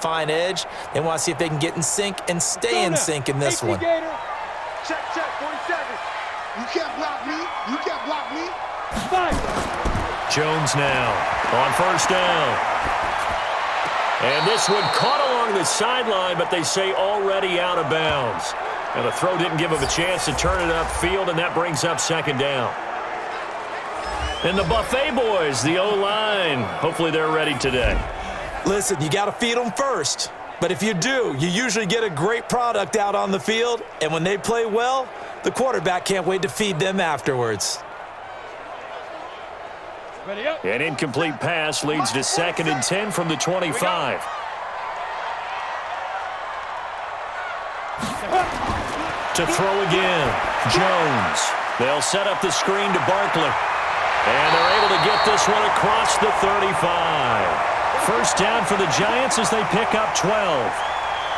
fine edge. They want to see if they can get in sync and stay in sync in this one. Check, 47. You can't block me. You can't block me. Jones now on first down. And this one caught along the sideline, but they say already out of bounds. And the throw didn't give him a chance to turn it upfield, and that brings up second down. And the Buffet boys, the O-line, hopefully they're ready today. Listen, you got to feed them first. But if you do, you usually get a great product out on the field. And when they play well, the quarterback can't wait to feed them afterwards. An incomplete pass leads to 2nd and 10 from the 25. To throw again, Jones. They'll set up the screen to Barkley. And they're able to get this one across the 35. First down for the Giants as they pick up 12.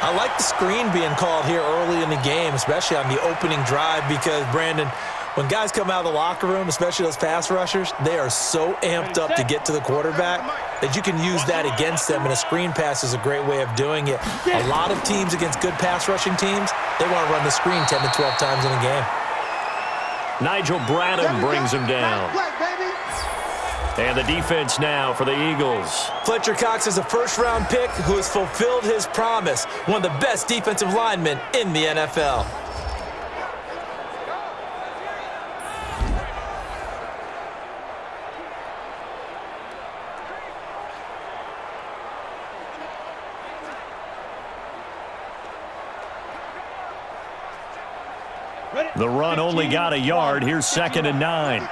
I like the screen being called here early in the game, especially on the opening drive, because, Brandon, when guys come out of the locker room, especially those pass rushers, they are so amped up to get to the quarterback that you can use that against them, and a screen pass is a great way of doing it. A lot of teams against good pass rushing teams, they want to run the screen 10 to 12 times in a game. Nigel Bradham brings him down. And the defense now for the Eagles. Fletcher Cox is a first-round pick who has fulfilled his promise, one of the best defensive linemen in the NFL. The run only got a yard. Here's 2nd and 9.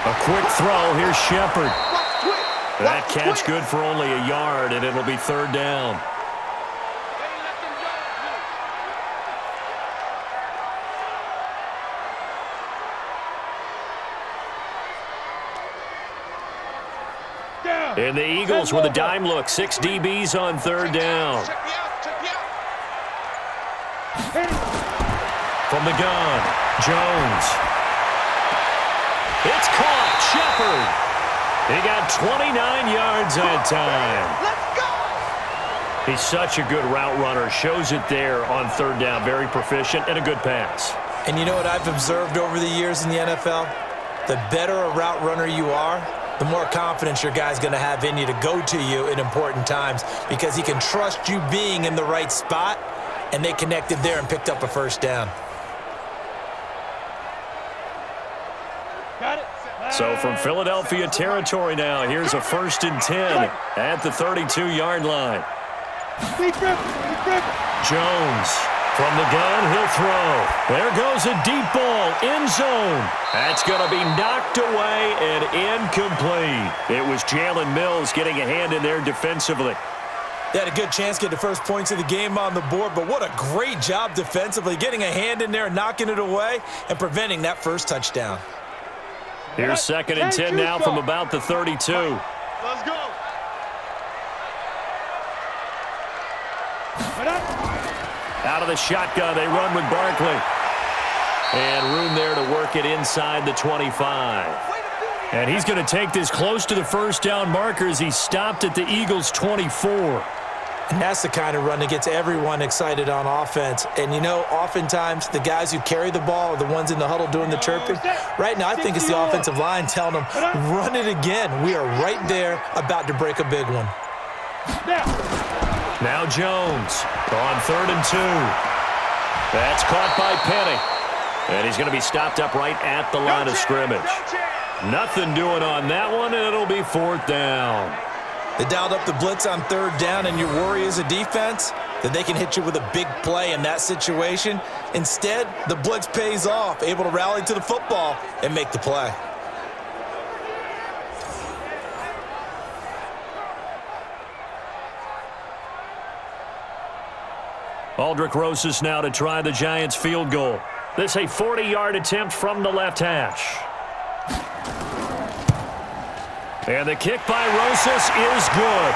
A quick throw. Here's Shepard. That catch good for only a yard, and it'll be 3rd down. And the Eagles with a dime look. 6 DBs on 3rd down. From the gun, Jones. It's caught. Shepard. He got 29 yards that time. He's such a good route runner. Shows it there on 3rd down. Very proficient and a good pass. And you know what I've observed over the years in the NFL? The better a route runner you are, the more confidence your guy's going to have in you to go to you in important times, because he can trust you being in the right spot, and they connected there and picked up a first down. So from Philadelphia territory now, here's a 1st and 10 at the 32-yard line. Jones from the gun, he'll throw. There goes a deep ball, end zone. That's going to be knocked away and incomplete. It was Jalen Mills getting a hand in there defensively. They had a good chance to get the first points of the game on the board, but what a great job defensively, getting a hand in there, knocking it away, and preventing that first touchdown. Here's 2nd and 10 now from about the 32. Let's go. Out of the shotgun, they run with Barkley. And room there to work it inside the 25. And he's going to take this close to the first down marker as he stopped at the Eagles' 24. And that's the kind of run that gets everyone excited on offense. And, you know, oftentimes the guys who carry the ball are the ones in the huddle doing the chirping. Right now, I think it's the offensive line telling them, run it again. We are right there about to break a big one. Now Jones on 3rd and 2. That's caught by Penny. And he's going to be stopped up right at the line of scrimmage. Nothing doing on that one, and it'll be 4th down. They dialed up the blitz on 3rd down, and your worry as a defense that they can hit you with a big play in that situation. Instead, the blitz pays off, able to rally to the football and make the play. Aldrick Rosas now to try the Giants field goal. This a 40-yard attempt from the left hash. And the kick by Rosas is good.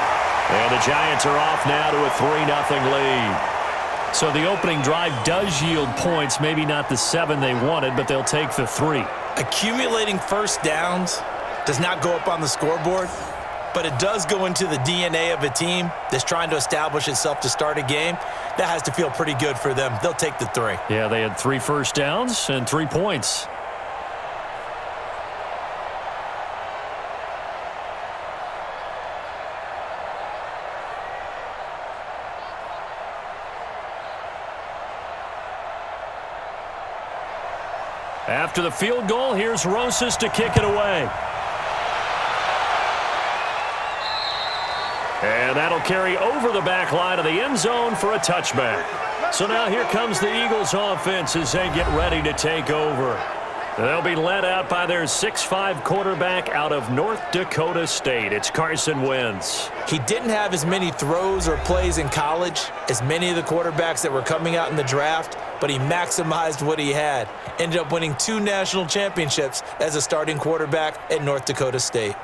And the Giants are off now to a 3-0 lead. So the opening drive does yield points, maybe not the 7 they wanted, but they'll take the 3. Accumulating first downs does not go up on the scoreboard, but it does go into the DNA of a team that's trying to establish itself to start a game. That has to feel pretty good for them. They'll take the 3. Yeah, they had 3 first downs and 3 points. After the field goal, here's Rosas to kick it away. And that'll carry over the back line of the end zone for a touchback. So now here comes the Eagles offense as they get ready to take over. They'll be led out by their 6'5" quarterback out of North Dakota State. It's Carson Wentz. He didn't have as many throws or plays in college as many of the quarterbacks that were coming out in the draft, but he maximized what he had. Ended up winning 2 national championships as a starting quarterback at North Dakota State.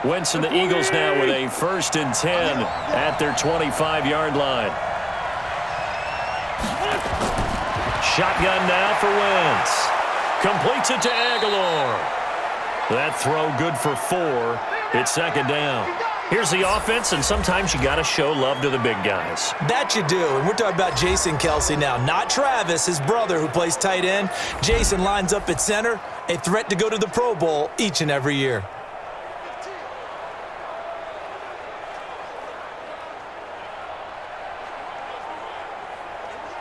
Wentz and the Eagles now with a 1st and 10 at their 25-yard line. Shotgun now for Wentz. Completes it to Aguilar. That throw good for 4. It's 2nd down. Here's the offense, and sometimes you got to show love to the big guys. That you do, and we're talking about Jason Kelce now, not Travis, his brother who plays tight end. Jason lines up at center, a threat to go to the Pro Bowl each and every year.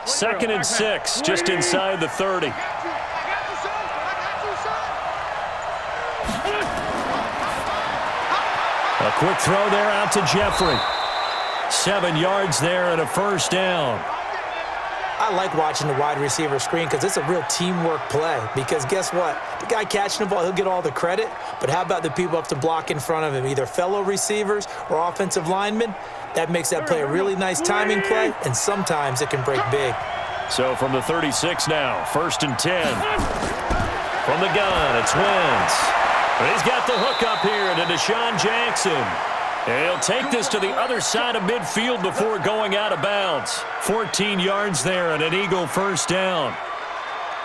Second and 6, just inside the 30. A quick throw there out to Jeffrey. 7 yards there and a 1st down. I like watching the wide receiver screen because it's a real teamwork play. Because guess what? The guy catching the ball, he'll get all the credit. But how about the people up to block in front of him, either fellow receivers or offensive linemen? That makes that play a really nice timing play, and sometimes it can break big. So from the 36 now, 1st and 10. From the gun, it's Wentz. He's got the hook up here to Deshaun Jackson. And he'll take this to the other side of midfield before going out of bounds. 14 yards there and an Eagle 1st down.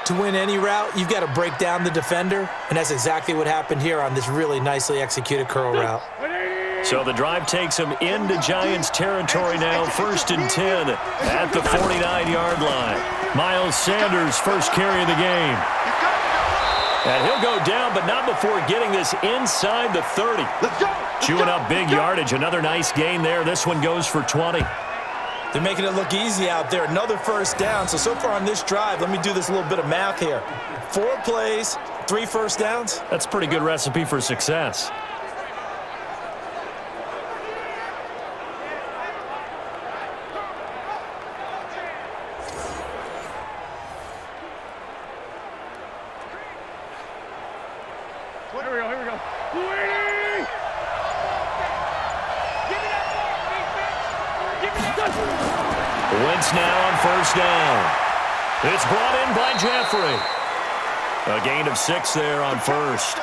To win any route, you've got to break down the defender, and that's exactly what happened here on this really nicely executed curl route. So the drive takes him into Giants territory now, 1st and 10 at the 49-yard line. Miles Sanders, first carry of the game. And he'll go down, but not before getting this inside the 30. Chewing up big yardage. Another nice gain there. This one goes for 20. They're making it look easy out there. Another 1st down. So far on this drive, let me do this little bit of math here. 4 plays, 3 1st downs. That's a pretty good recipe for success. Here we go. Wentz now on 1st down. It's brought in by Jeffrey. A gain of 6 there on 1st.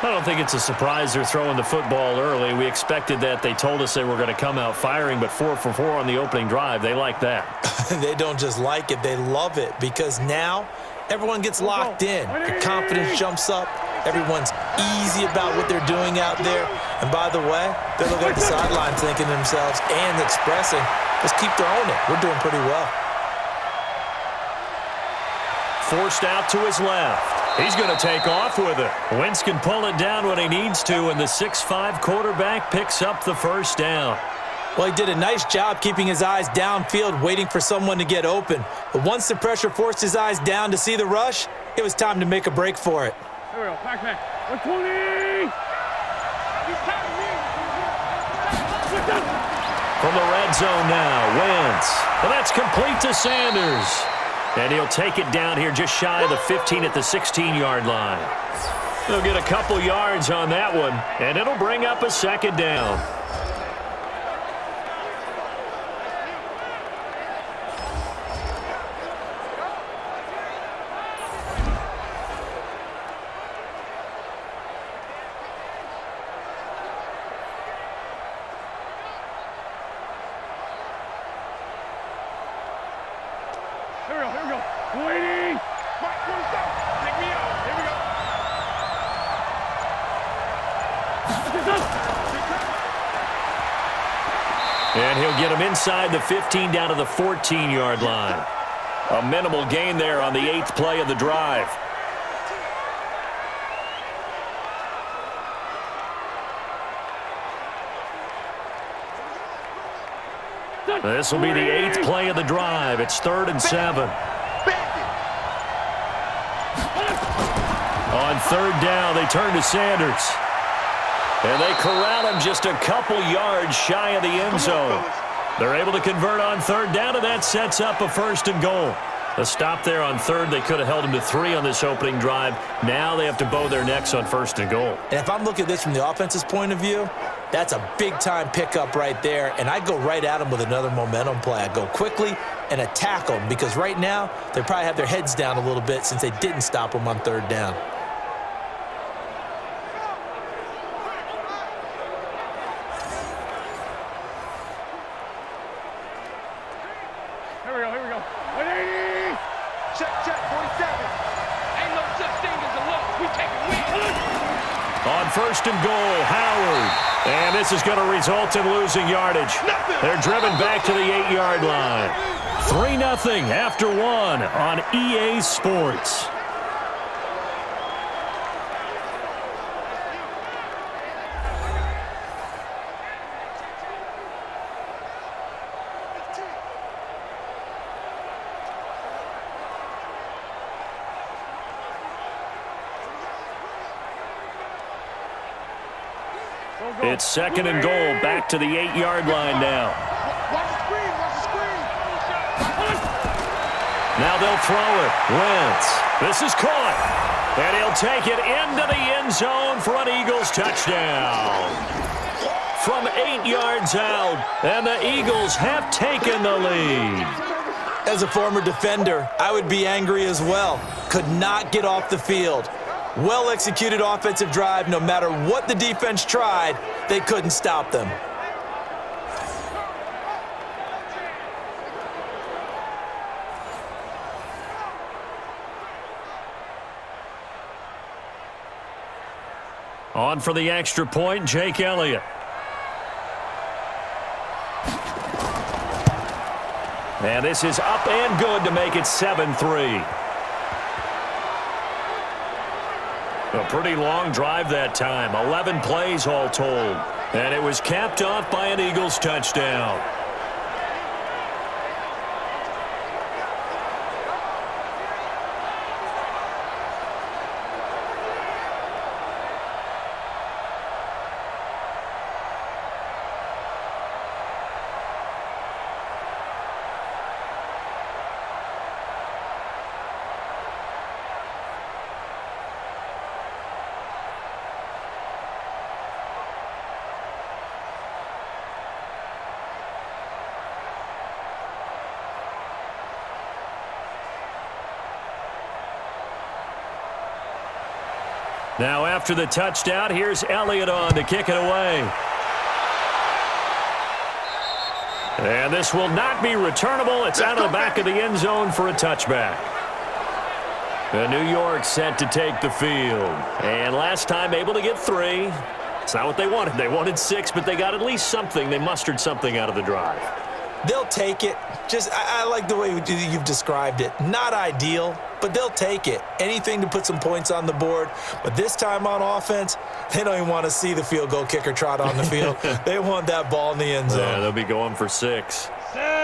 I don't think it's a surprise they're throwing the football early. We expected that. They told us they were going to come out firing, but 4 for 4 on the opening drive. They like that. They don't just like it. They love it because now everyone gets locked in. Their confidence jumps up. Everyone's easy about what they're doing out there. And by the way, they're looking at the sideline thinking to themselves and expressing, let's keep throwing it. We're doing pretty well. Forced out to his left. He's going to take off with it. Wentz can pull it down when he needs to, and the 6'5" quarterback picks up the 1st down. Well, he did a nice job keeping his eyes downfield, waiting for someone to get open. But once the pressure forced his eyes down to see the rush, it was time to make a break for it. Here we go. Back. 120. From the red zone now, Wentz. Well, that's complete to Sanders. And he'll take it down here just shy of the 15 at the 16-yard line. They'll get a couple yards on that one, and it'll bring up a 2nd down. Here we go, here we go. Saweetie! Mike, 27. Take me out. Here we go. And he'll get him inside the 15 down to the 14-yard line. A minimal gain there on the 8th play of the drive. This will be the 8th play of the drive. It's 3rd and 7. On 3rd down, they turn to Sanders. And they corral him just a couple yards shy of the end zone. They're able to convert on 3rd down, and that sets up a 1st and goal. A stop there on 3rd. They could have held him to 3 on this opening drive. Now they have to bow their necks on 1st and goal. And if I'm looking at this from the offense's point of view, that's a big-time pickup right there, and I go right at him with another momentum play. I go quickly and attack them because right now they probably have their heads down a little bit since they didn't stop them on 3rd down. Here we go, here we go. 180! Check, 47. Ain't no such thing as a loss. We take it win. On 1st and goal, Howard. And this is going to result in losing yardage. They're driven back to the 8-yard line. 3-0 after 1 on EA Sports. It's 2nd and goal, back to the 8-yard line now. Watch the screen, watch the screen. Now they'll throw it. Wentz. This is caught. And he'll take it into the end zone for an Eagles touchdown. From 8 yards out, and the Eagles have taken the lead. As a former defender, I would be angry as well. Could not get off the field. Well-executed offensive drive. No matter what the defense tried, they couldn't stop them. On for the extra point, Jake Elliott. And this is up and good to make it 7-3. A pretty long drive that time, 11 plays all told. And it was capped off by an Eagles touchdown. Now after the touchdown, here's Elliott on to kick it away. And this will not be returnable. It's out of the back of the end zone for a touchback. The New York set to take the field. And last time able to get 3. It's not what they wanted. They wanted 6, but they got at least something. They mustered something out of the drive. They'll take it. I like the way you've described it. Not ideal, but they'll take it. Anything to put some points on the board. But this time on offense, they don't even want to see the field goal kicker trot on the field. They want that ball in the end zone. Yeah, they'll be going for 6.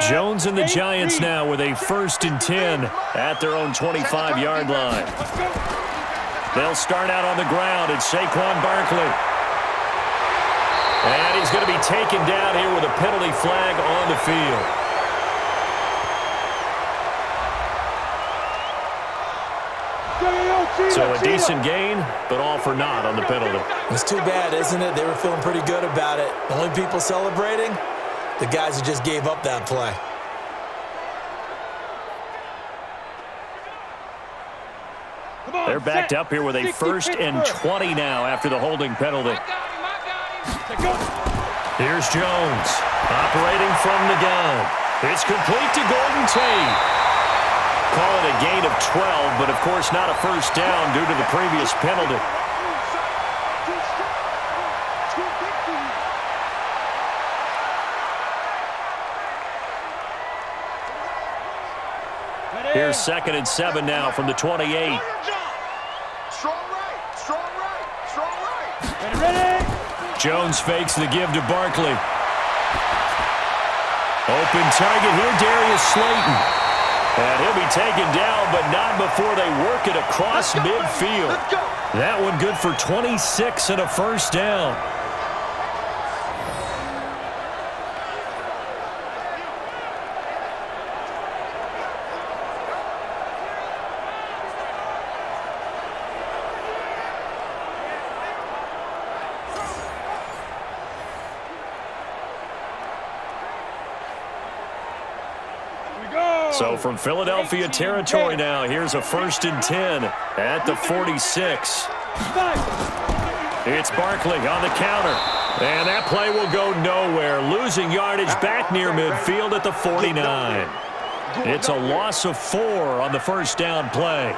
Jones and the Giants now with a 1st and 10 at their own 25-yard line. They'll start out on the ground. It's Saquon Barkley. And he's going to be taken down here with a penalty flag on the field. So a decent gain, but all for naught on the penalty. It's too bad, isn't it? They were feeling pretty good about it. The only people celebrating, the guys who just gave up that play. They're backed up here with a 1st and 20 now after the holding penalty. Here's Jones operating from the gun. It's complete to Golden Tate. call it a gain of 12, but of course not a first down due to the previous penalty. Here's 2nd and 7 now from the 28. Strong right, strong right, strong right. Ready. Jones fakes the give to Barkley. Open target here, Darius Slayton. And he'll be taken down, but not before they work it across midfield. That one good for 26 and a first down. So from Philadelphia territory now, here's a 1st and 10 at the 46. It's Barkley on the counter. And that play will go nowhere. Losing yardage back near midfield at the 49. It's a loss of 4 on the first down play.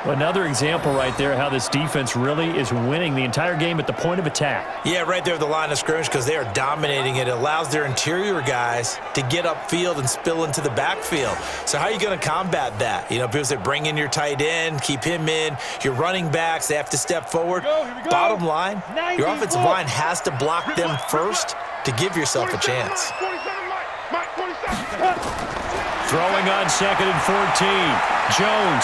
Another example right there how this defense really is winning the entire game at the point of attack. Yeah, right there at the line of scrimmage because they are dominating it. It allows their interior guys to get upfield and spill into the backfield. So how are you going to combat that? You know, people say bring in your tight end, keep him in. Your running backs, they have to step forward. Here we go. Bottom line, your offensive line has to block them first to give yourself a chance. 47, Mike, 47. Throwing on 2nd and 14. Jones.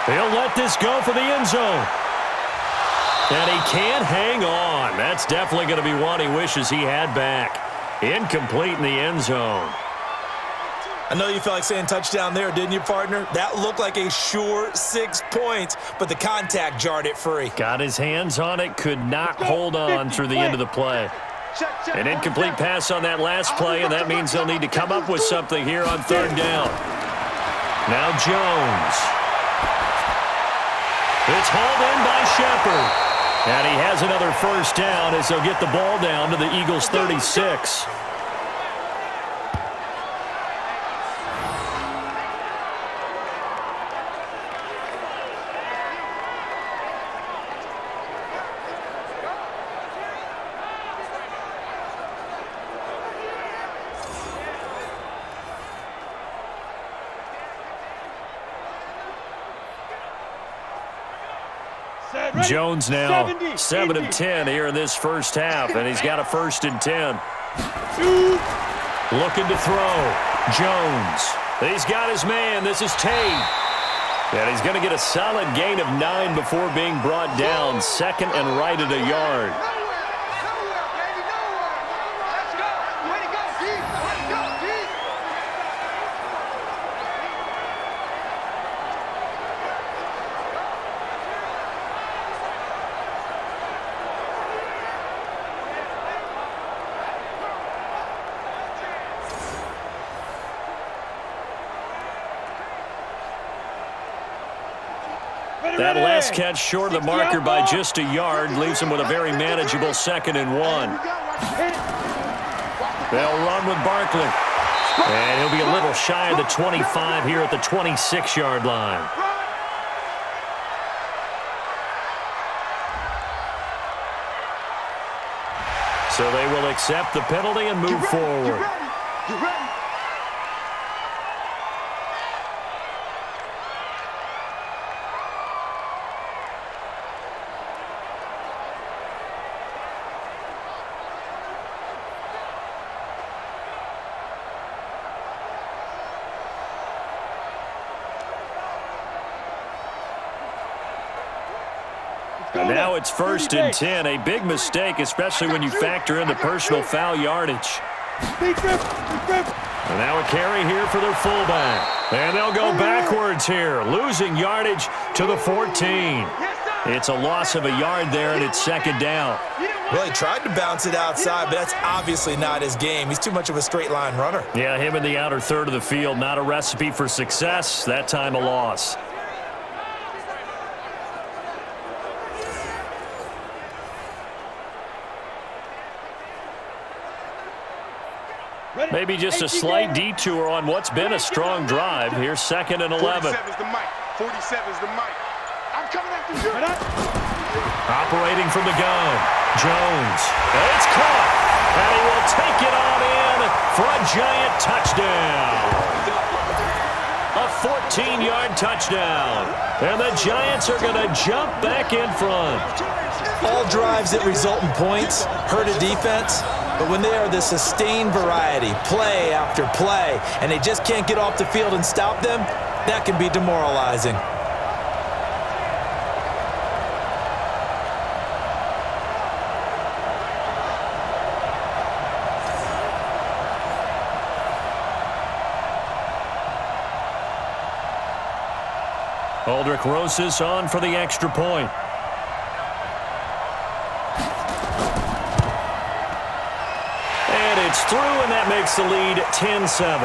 He'll let this go for the end zone. And he can't hang on. That's definitely going to be one he wishes he had back. Incomplete in the end zone. I know you felt like saying touchdown there, didn't you, partner? That looked like a sure 6 points, but the contact jarred it free. Got his hands on it, could not hold on through the end of the play. An incomplete pass on that last play, and that means they'll need to come up with something here on 3rd down. Now Jones. It's hauled in by Shepard. And he has another first down as they'll get the ball down to the Eagles' 36. Jones now 7 of 10 here in this first half, and he's got a 1st and 10. Looking to throw. Jones. He's got his man. This is Tate. And he's going to get a solid gain of 9 before being brought down. 2nd and right at a yard. That last catch short of the marker by just a yard leaves him with a very manageable 2nd and 1. They'll run with Barkley. And he'll be a little shy of the 25 here at the 26-yard line. So they will accept the penalty and move forward. You ready? And now it's 1st and 10. A big mistake, especially when you factor in the personal foul yardage. And now a carry here for their fullback. And they'll go backwards here, losing yardage to the 14. It's a loss of a yard there, and it's 2nd down. Well, he tried to bounce it outside, but that's obviously not his game. He's too much of a straight line runner. Yeah, him in the outer third of the field, not a recipe for success. That time a loss. maybe just a slight detour on what's been a strong drive. Here's 2nd and 11. 47 is the mic. 47 is the mic. I'm coming after you. Operating from the gun. Jones. And it's caught. And he will take it on in for a giant touchdown. A 14-yard touchdown. And the Giants are going to jump back in front. All drives that result in points hurt a defense, but when they are the sustained variety, play after play, and they just can't get off the field and stop them, that can be demoralizing. Aldrich Rosas on for the extra point. And it's through, and that makes the lead 10-7.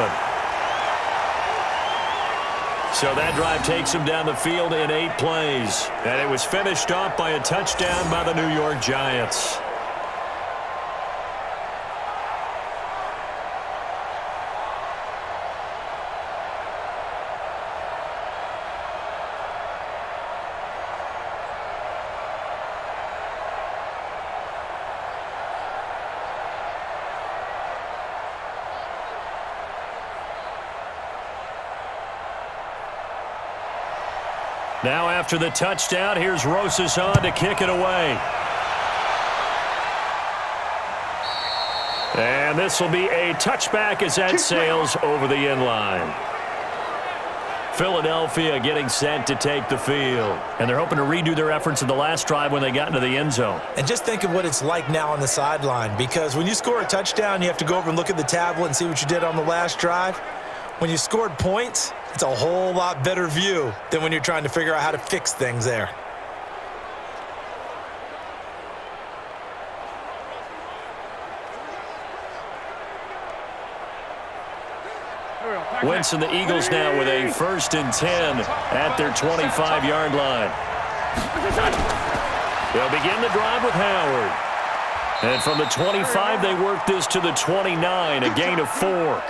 So that drive takes them down the field in 8 plays. And it was finished off by a touchdown by the New York Giants. Now after the touchdown, here's Rosas on to kick it away. And this will be a touchback as that sails over the end line. Philadelphia getting set to take the field. And they're hoping to redo their efforts in the last drive when they got into the end zone. And just think of what it's like now on the sideline, because when you score a touchdown, you have to go over and look at the tablet and see what you did on the last drive. When you scored points, it's a whole lot better view than when you're trying to figure out how to fix things there. Wentz and the Eagles now with a 1st and 10 at their 25-yard line. They'll begin the drive with Howard. And from the 25, they work this to the 29, a gain of 4.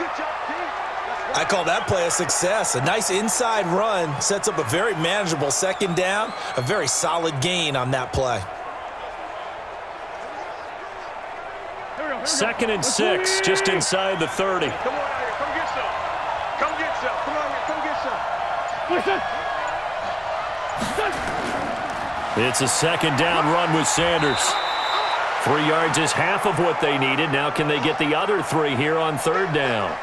I call that play a success. A nice inside run sets up a very manageable 2nd down, a very solid gain on that play. 2nd and 6, just inside the 30. Come on out here. Come get some. Come get some. Come on here. Come get some. It's a 2nd down run with Sanders. 3 yards is half of what they needed. Now can they get the other 3 here on 3rd down?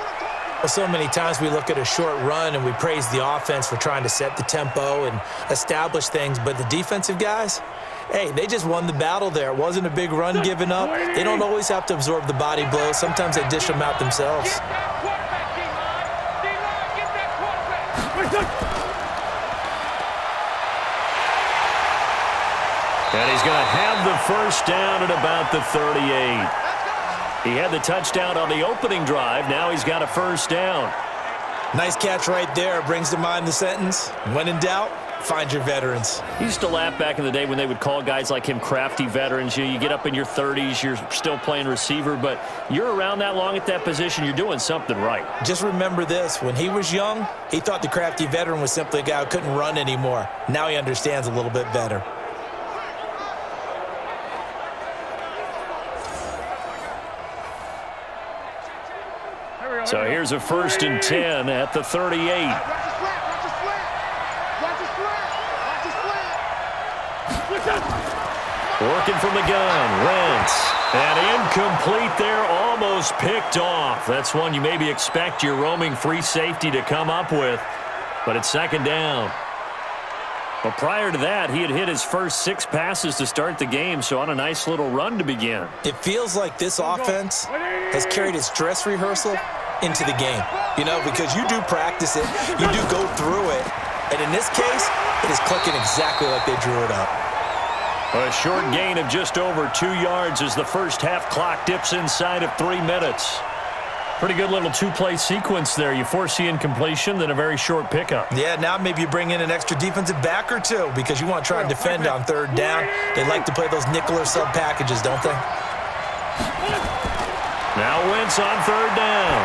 Well, so many times we look at a short run and we praise the offense for trying to set the tempo and establish things, but the defensive guys, hey, they just won the battle there. It wasn't a big run given up. They don't always have to absorb the body blows. Sometimes they dish them out themselves. Get that quarterback, D-line. D-line, get that quarterback. And he's going to have the 1st down at about the 38. He had the touchdown on the opening drive. Now he's got a 1st down. Nice catch right there. Brings to mind the sentence, when in doubt, find your veterans. He used to laugh back in the day when they would call guys like him crafty veterans. You get up in your 30s, you're still playing receiver, but you're around that long at that position, you're doing something right. Just remember this. When he was young, he thought the crafty veteran was simply a guy who couldn't run anymore. Now he understands a little bit better. So here's a 1st and 10 at the 38. Working from the gun, Wentz. And incomplete there, almost picked off. That's one you maybe expect your roaming free safety to come up with. But it's 2nd down. But prior to that, he had hit his first 6 passes to start the game, so on a nice little run to begin. It feels like this offense has carried its dress rehearsal into the game, you know, because you do practice it, you do go through it, and in this case, it is clicking exactly like they drew it up. A short gain of just over 2 yards as the first half clock dips inside of 3 minutes. Pretty good little 2-play sequence there. You force the incompletion, then a very short pickup. Yeah, now maybe you bring in an extra defensive back or 2 because you want to try and defend on 3rd down. They like to play those nickel or sub packages, don't they? Now Wentz on third down.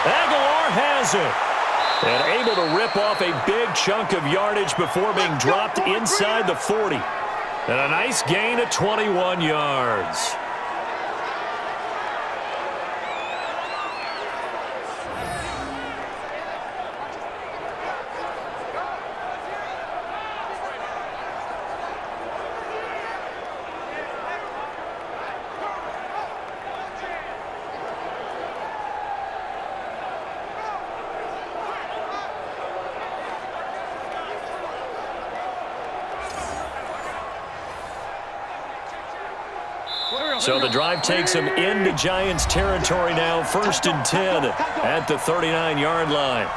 Aguilar has it. And able to rip off a big chunk of yardage before being dropped inside the 40. And a nice gain of 21 yards. So the drive takes him into Giants territory now, 1st and 10 at the 39-yard line.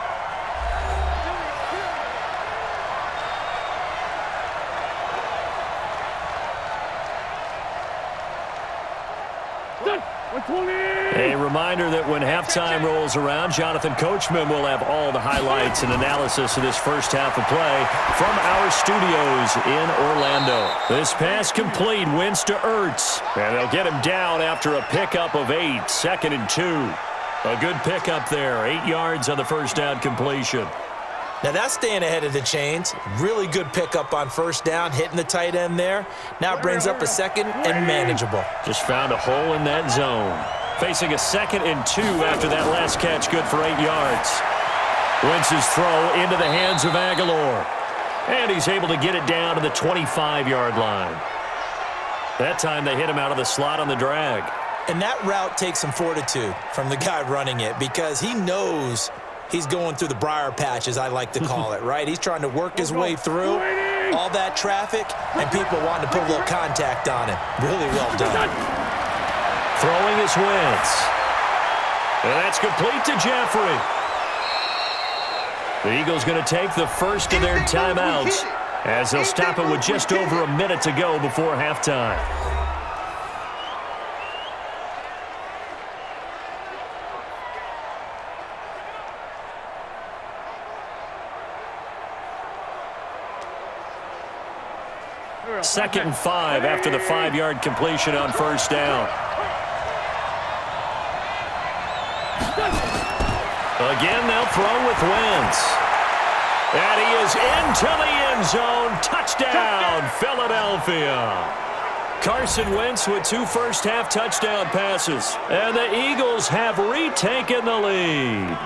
A reminder that when halftime rolls around, Jonathan Coachman will have all the highlights and analysis of this first half of play from our studios in Orlando. This pass complete, Wentz to Ertz. And they'll get him down after a pickup of 8, 2nd and 2. A good pickup there, 8 yards on the first down completion. Now that's staying ahead of the chains. Really good pickup on first down, hitting the tight end there. Now it brings up a 2nd and manageable. Just found a hole in that zone. Facing a 2nd and 2 after that last catch, good for 8 yards. Wentz's throw into the hands of Aguilar. And he's able to get it down to the 25-yard line. That time they hit him out of the slot on the drag. And that route takes some fortitude from the guy running it because he knows he's going through the briar patch, as I like to call it, right? He's trying to work his way through all that traffic, and people wanting to put a little contact on him. Really well done. Throwing is Wentz. And that's complete to Jeffrey. The Eagles going to take the first of their timeouts as they'll stop it with just over a minute to go before halftime. Second and 5 after the 5-yard completion on first down. Again, they'll throw with Wentz. And he is into the end zone. Touchdown, Philadelphia. Carson Wentz with 2 first-half touchdown passes. And the Eagles have retaken the lead.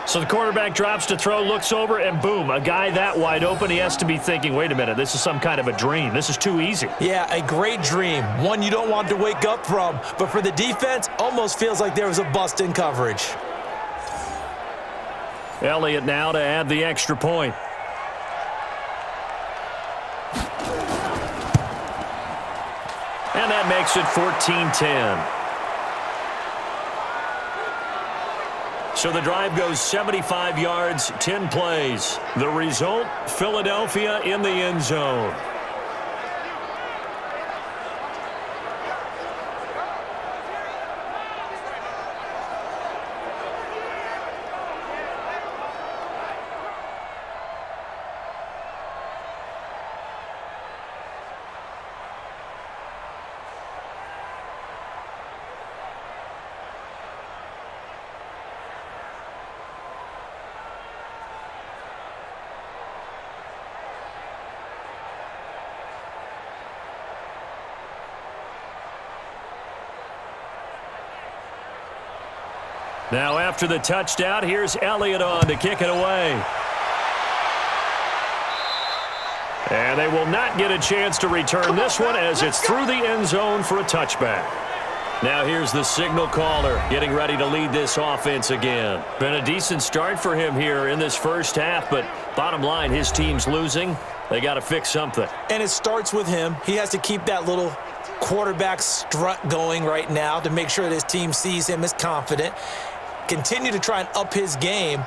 So the quarterback drops to throw, looks over, and boom, a guy that wide open, he has to be thinking, wait a minute, this is some kind of a dream. This is too easy. Yeah, a great dream. One you don't want to wake up from. But for the defense, almost feels like there was a bust in coverage. Elliott now to add the extra point. And that makes it 14-10. So the drive goes 75 yards, 10 plays. The result, Philadelphia in the end zone. Now after the touchdown, here's Elliott on to kick it away. And they will not get a chance to return this one as it's through the end zone for a touchback. Now here's the signal caller getting ready to lead this offense again. Been a decent start for him here in this first half, but bottom line, his team's losing. They got to fix something. And it starts with him. He has to keep that little quarterback strut going right now to make sure that his team sees him as confident. Continue to try and up his game,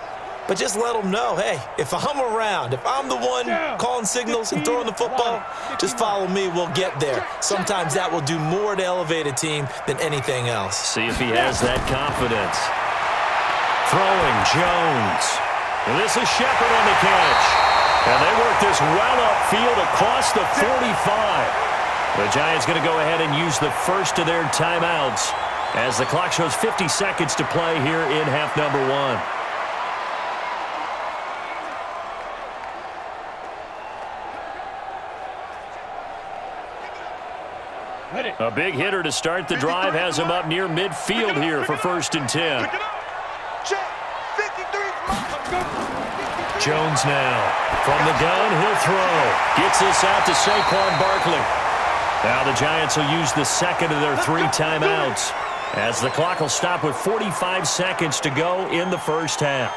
but just let him know, hey, if I'm around, if I'm the one calling signals and throwing the football, just follow me, we'll get there. Sometimes that will do more to elevate a team than anything else. See if he has that confidence. Throwing, Jones. And this is Shepard on the catch. And they work this well upfield across the 45. The Giants going to go ahead and use the first of their timeouts as the clock shows 50 seconds to play here in half number 1. A big hitter to start the drive has him up near midfield here for 1st and 10. Jones now. From the gun, he'll throw. Gets this out to Saquon Barkley. Now the Giants will use the second of their 3 timeouts, as the clock will stop with 45 seconds to go in the first half.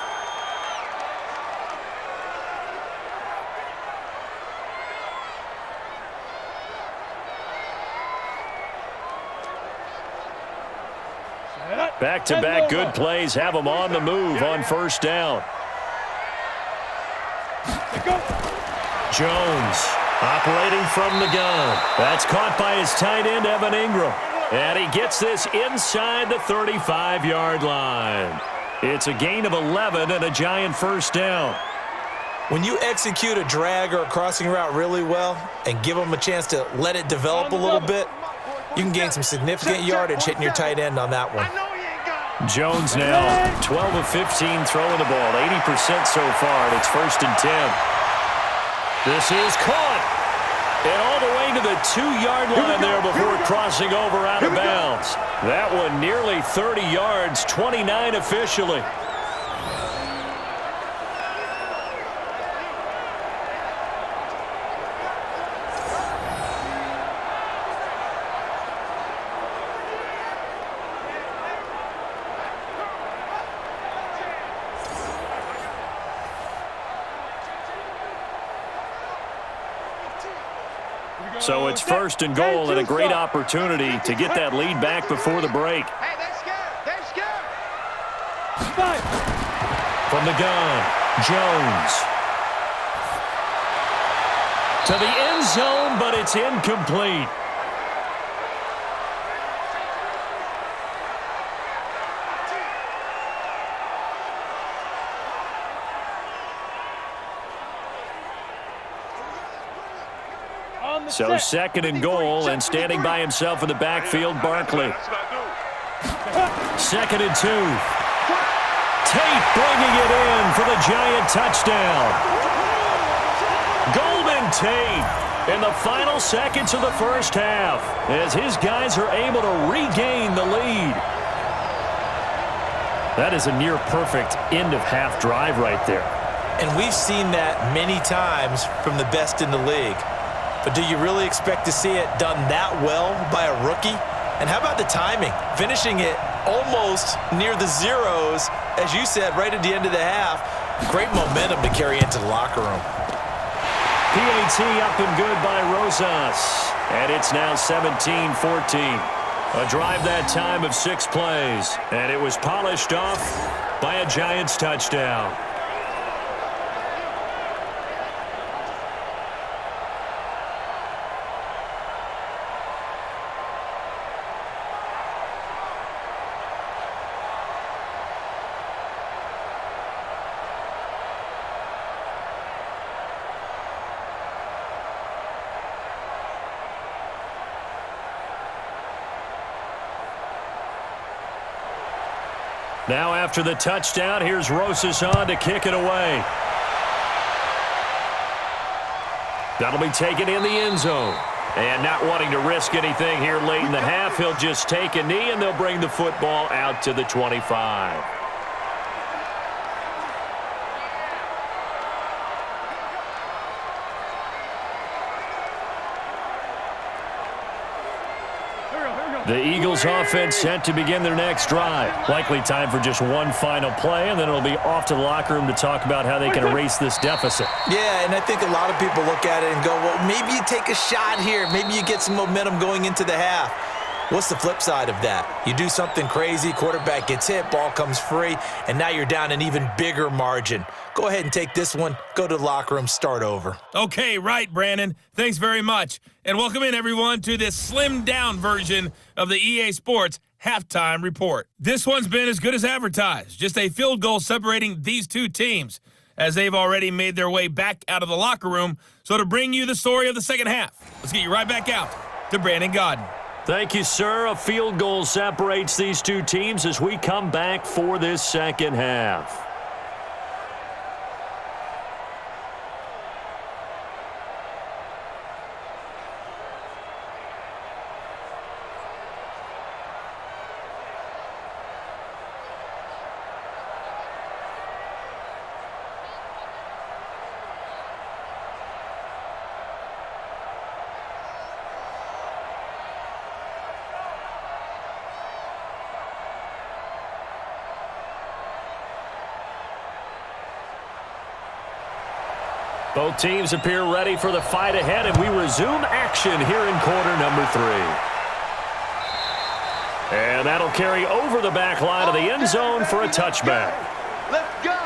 Back-to-back good plays have them on the move on 1st down. Jones operating from the gun. That's caught by his tight end, Evan Ingram. And he gets this inside the 35-yard line. It's a gain of 11 and a Giant 1st down. When you execute a drag or a crossing route really well and give them a chance to let it develop a little bit, you can gain some significant yardage hitting your tight end on that one. Jones now, 12 of 15 throwing the ball, 80% so far, and it's 1st and 10. This is caught, and all the way to the 2-yard line there before crossing over out of bounds. That one nearly 30 yards, 29 officially. So it's 1st and goal and a great opportunity to get that lead back before the break. Hey, they're scared. From the gun, Jones. To the end zone, but it's incomplete. So 2nd and goal, and standing by himself in the backfield, Barkley. 2nd and 2. Tate bringing it in for the Giant touchdown. Golden Tate in the final seconds of the first half, as his guys are able to regain the lead. That is a near-perfect end-of-half drive right there. And we've seen that many times from the best in the league. But do you really expect to see it done that well by a rookie? And how about the timing? Finishing it almost near the zeros, as you said, right at the end of the half. Great momentum to carry into the locker room. PAT up and good by Rosas. And it's now 17-14. A drive that time of 6 plays. And it was polished off by a Giants touchdown. Now after the touchdown, here's Rosas on to kick it away. That'll be taken in the end zone. And not wanting to risk anything here late in the half, he'll just take a knee and they'll bring the football out to the 25. The Eagles offense set to begin their next drive. Likely time for just one final play, and then it'll be off to the locker room to talk about how they can erase this deficit. Yeah, and I think a lot of people look at it and go, well, maybe you take a shot here. Maybe you get some momentum going into the half. What's the flip side of that? You do something crazy, quarterback gets hit, ball comes free, and now you're down an even bigger margin. Go ahead and take this one, go to the locker room, start over. Okay, right, Brandon. Thanks very much. And welcome in, everyone, to this slimmed-down version of the EA Sports Halftime Report. This one's been as good as advertised. Just a field goal separating these two teams, as they've already made their way back out of the locker room. So to bring you the story of the second half, let's get you right back out to Brandon Gaudin. Thank you, sir. A field goal separates these two teams as we come back for this second half. Both teams appear ready for the fight ahead, and we resume action here in quarter number 3. And that'll carry over the back line of the end zone for a touchback. Let's go.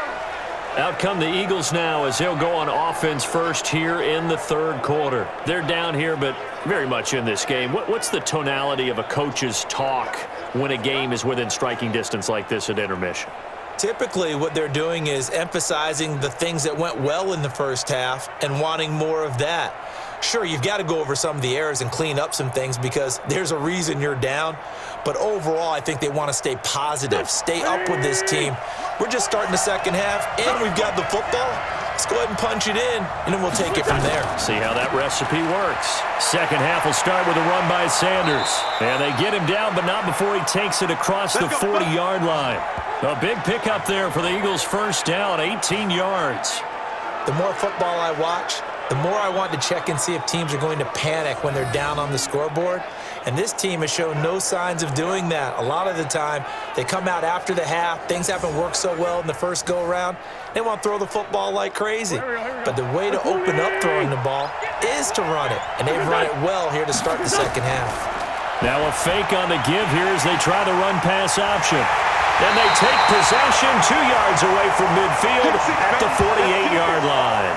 Out come the Eagles now as they'll go on offense first here in the third quarter. They're down here, but very much in this game. What's the tonality of a coach's talk when a game is within striking distance like this at intermission? Typically, what they're doing is emphasizing the things that went well in the first half and wanting more of that. Sure, you've got to go over some of the errors and clean up some things because there's a reason you're down. But overall, I think they want to stay positive, stay up with this team. We're just starting the second half, and we've got the football. Let's go ahead and punch it in, and then we'll take it from there. See how that recipe works. Second half will start with a run by Sanders. And they get him down, but not before he takes it across the 40-yard line. A big pickup there for the Eagles' first down, 18 yards. The more football I watch, the more I want to check and see if teams are going to panic when they're down on the scoreboard. And this team has shown no signs of doing that. A lot of the time, they come out after the half. Things haven't worked so well in the first go-around. They want to throw the football like crazy. But the way to open up throwing the ball is to run it. And they've run it well here to start the second half. Now a fake on the give here as they try the run-pass option. And they take possession 2 yards away from midfield at the 48-yard line.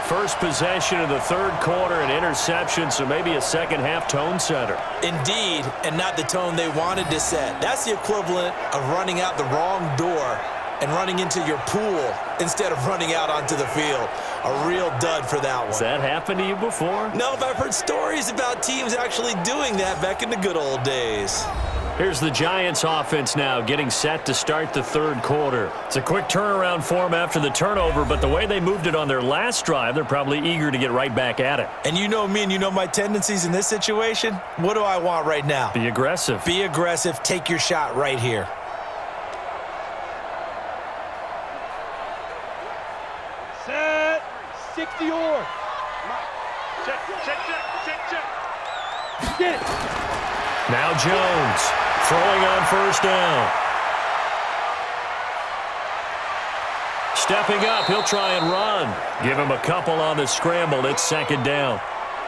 First possession of the third quarter, an interception, so maybe a second-half tone setter. Indeed, and not the tone they wanted to set. That's the equivalent of running out the wrong door and running into your pool instead of running out onto the field. A real dud for that one. Has that happened to you before? No, but I've heard stories about teams actually doing that back in the good old days. Here's the Giants offense now getting set to start the third quarter. It's a quick turnaround for them after the turnover, but the way they moved it on their last drive, they're probably eager to get right back at it. And you know me and you know my tendencies in this situation. What do I want right now? Be aggressive. Be aggressive. Take your shot right here. Set. 60 or. Check. Get it. Now Jones throwing on first down. Stepping up, he'll try and run. Give him a couple on the scramble. It's second down.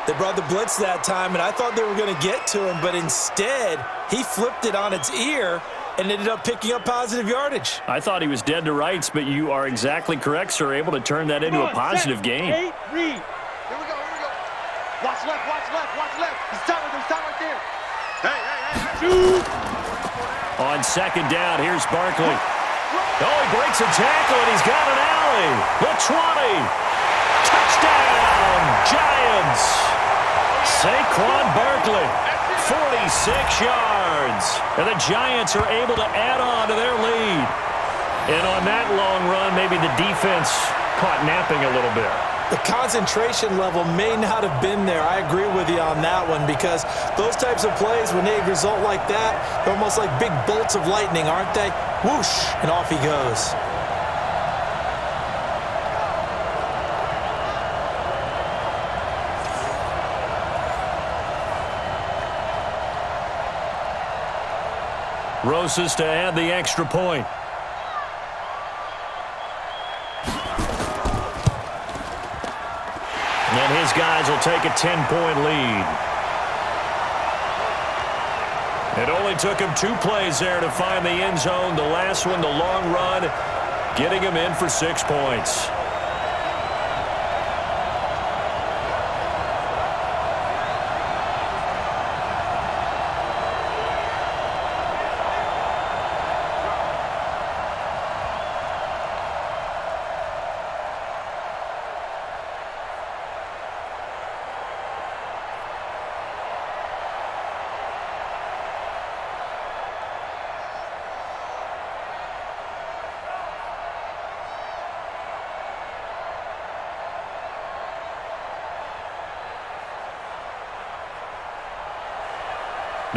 They brought the blitz that time, and I thought they were going to get to him, but instead he flipped it on its ear and ended up picking up positive yardage. I thought he was dead to rights, but you are exactly correct, sir. Able to turn that into a positive gain. Read. Here we go. Watch left. There's time right there. Hey. Shoot. On second down, here's Barkley. Oh, he breaks a tackle, and he's got an alley. The 20. Touchdown, Giants. Saquon Barkley, 46 yards. And the Giants are able to add on to their lead. And on that long run, maybe the defense caught napping a little bit. The concentration level may not have been there. I agree with you on that one because those types of plays, when they result like that, they're almost like big bolts of lightning, aren't they? Whoosh, and off he goes. Rosas to add the extra point. And his guys will take a 10-point lead. It only took him 2 plays there to find the end zone. The last one, the long run, getting him in for 6 points.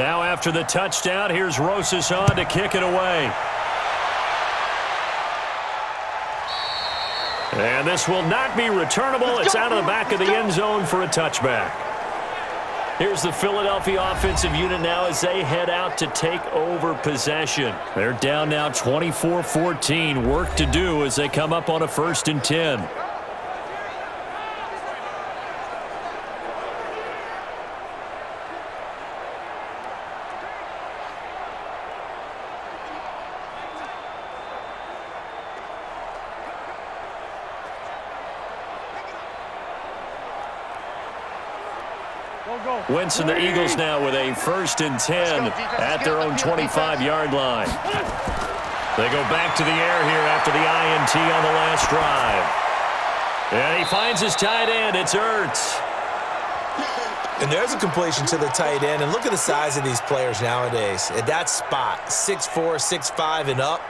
Now after the touchdown, here's Rosas on to kick it away. And this will not be returnable. It's out of the back of the end zone for a touchback. Here's the Philadelphia offensive unit now as they head out to take over possession. They're down now 24-14. Work to do as they come up on a 1st and 10. Wentz and the Eagles now with a 1st and 10 at their own 25-yard line. They go back to the air here after the INT on the last drive. And he finds his tight end. It's Ertz. And there's a completion to the tight end. And look at the size of these players nowadays. At that spot, 6'4", 6'5", and up.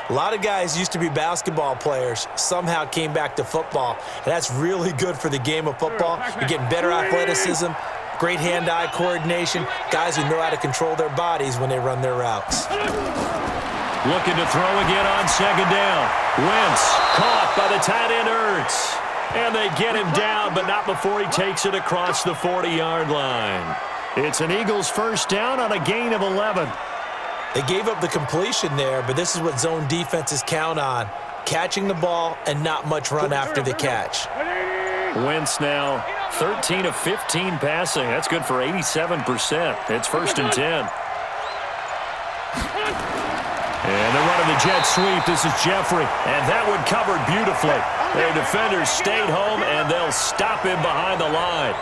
A lot of guys used to be basketball players, somehow came back to football. And that's really good for the game of football. You're getting better athleticism, great hand-eye coordination, guys who know how to control their bodies when they run their routes. Looking to throw again on 2nd down. Wentz caught by the tight end Ertz. And they get him down, but not before he takes it across the 40-yard line. It's an Eagles 1st down on a gain of 11. They gave up the completion there, but this is what zone defenses count on. Catching the ball and not much run after the catch. Wentz now 13 of 15 passing. That's good for 87%. It's 1st and 10. And they're running the jet sweep. This is Jeffrey. And that one covered beautifully. Their defenders stayed home, and they'll stop him behind the line.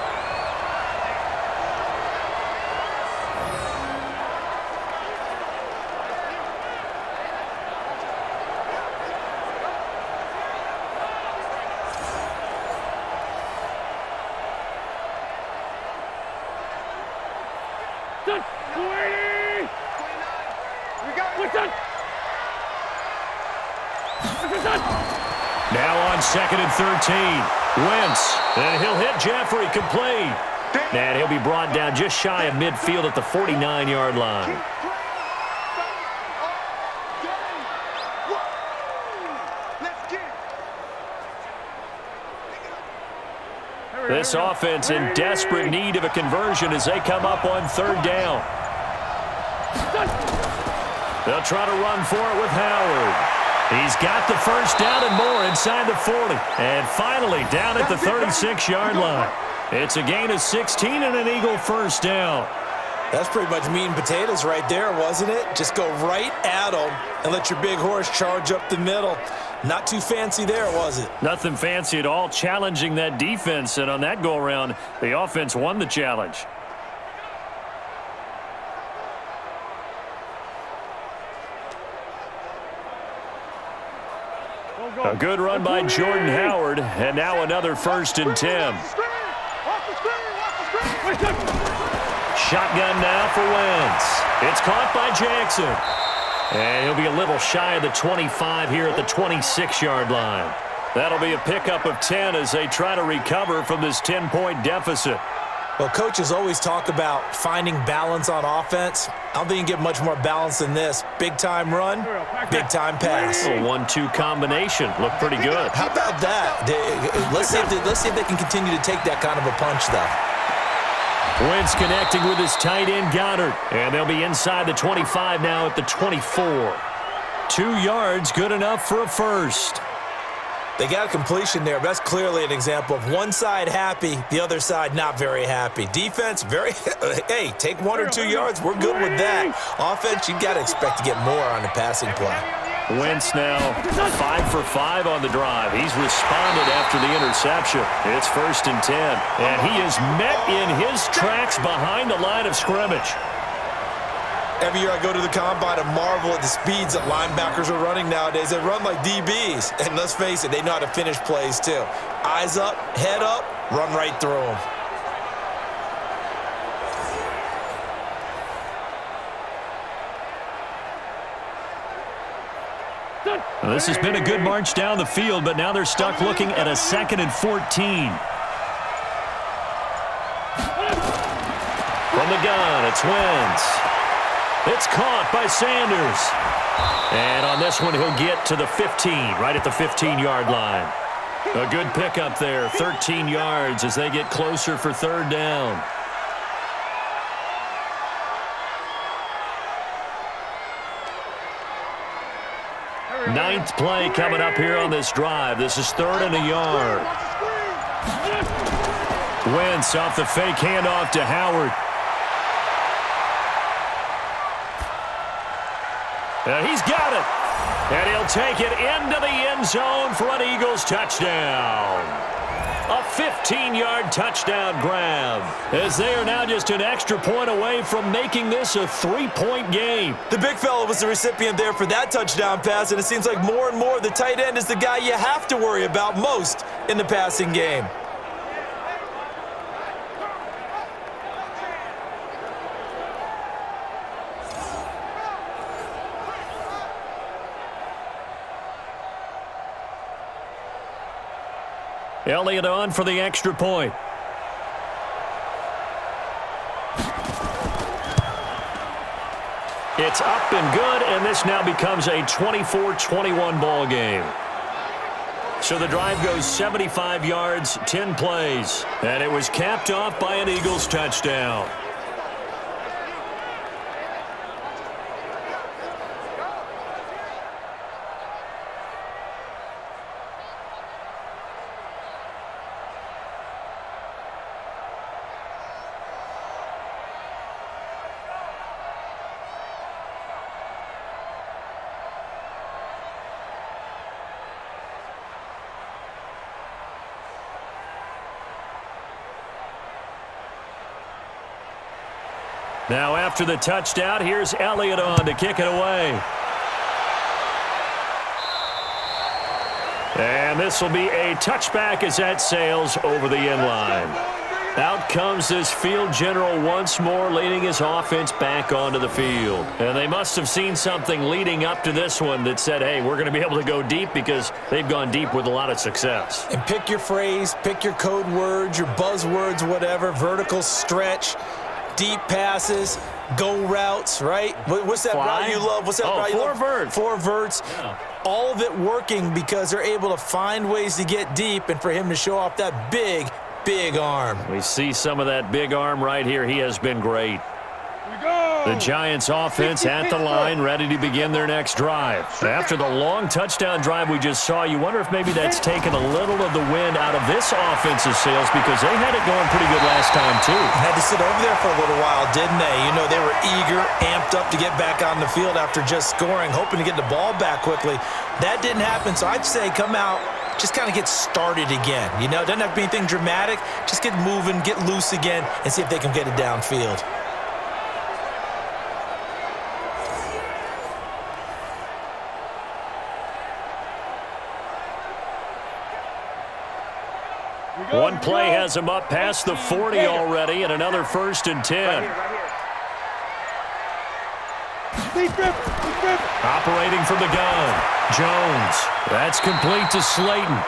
Now on 2nd and 13. Wentz, and he'll hit Jeffrey complete. And he'll be brought down just shy of midfield at the 49-yard line. This offense in desperate need of a conversion as they come up on 3rd down. They'll try to run for it with Howard. He's got the 1st down and more inside the 40. And finally down at the 36-yard line. It's a gain of 16 and an Eagle 1st down. That's pretty much meat and potatoes right there, wasn't it? Just go right at them and let your big horse charge up the middle. Not too fancy there, was it? Nothing fancy at all, challenging that defense. And on that go-around, the offense won the challenge. A good run by Jordan Howard, and now another 1st and 10. Shotgun now for Wentz. It's caught by Jackson. And he'll be a little shy of the 25 here at the 26-yard line. That'll be a pickup of 10 as they try to recover from this 10-point deficit. Well, coaches always talk about finding balance on offense. I don't think you can get much more balance than this. Big-time run, big-time pass. A 1-2 combination. Looked pretty good. How about that? Let's see if they can continue to take that kind of a punch, though. Wentz connecting with his tight end, Goddard. And they'll be inside the 25 now at the 24. 2 yards, good enough for a 1st. They got a completion there. That's clearly an example of one side happy, the other side not very happy. Defense, hey, take 1 or 2 yards. We're good with that. Offense, you got to expect to get more on the passing play. Wentz now 5 for 5 on the drive. He's responded after the interception. It's 1st and 10. And he is met in his tracks behind the line of scrimmage. Every year I go to the combine and marvel at the speeds that linebackers are running nowadays. They run like DBs. And let's face it, they know how to finish plays too. Eyes up, head up, run right through them. Well, this has been a good march down the field, but now they're stuck looking at a 2nd and 14. From the gun, it's Wentz. It's caught by Sanders. And on this one, he'll get to the 15, right at the 15-yard line. A good pickup there, 13 yards as they get closer for third down. Ninth play coming up here on this drive. This is 3rd and a yard. Wentz off the fake handoff to Howard. And he's got it. And he'll take it into the end zone for an Eagles touchdown. A 15-yard touchdown grab, as they are now just an extra point away from making this a 3-point game. The big fella was the recipient there for that touchdown pass, and it seems like more and more the tight end is the guy you have to worry about most in the passing game. Elliott on for the extra point. It's up and good, and this now becomes a 24-21 ball game. So the drive goes 75 yards, 10 plays, and it was capped off by an Eagles touchdown. Now after the touchdown, here's Elliott on to kick it away. And this will be a touchback as that sails over the end line. Out comes this field general once more, leading his offense back onto the field. And they must have seen something leading up to this one that said, hey, we're going to be able to go deep, because they've gone deep with a lot of success. And pick your phrase, pick your code words, your buzzwords, whatever, vertical stretch, deep passes, go routes, right? What's that route you love? What's that route you love? Verts. 4 verts. Yeah. All of it working because they're able to find ways to get deep, and for him to show off that big arm. We see some of that big arm right here. He has been great. The Giants offense at the line, ready to begin their next drive. After the long touchdown drive we just saw, you wonder if maybe that's taken a little of the wind out of this offensive sails, because they had it going pretty good last time too. Had to sit over there for a little while, didn't they? You know, they were eager, amped up to get back on the field after just scoring, hoping to get the ball back quickly. That didn't happen, so I'd say come out, just kind of get started again. You know, doesn't have to be anything dramatic. Just get moving, get loose again, and see if they can get it downfield. One play has him up past the 40 already, and another 1st and 10. Operating from the gun, Jones. That's complete to Slayton.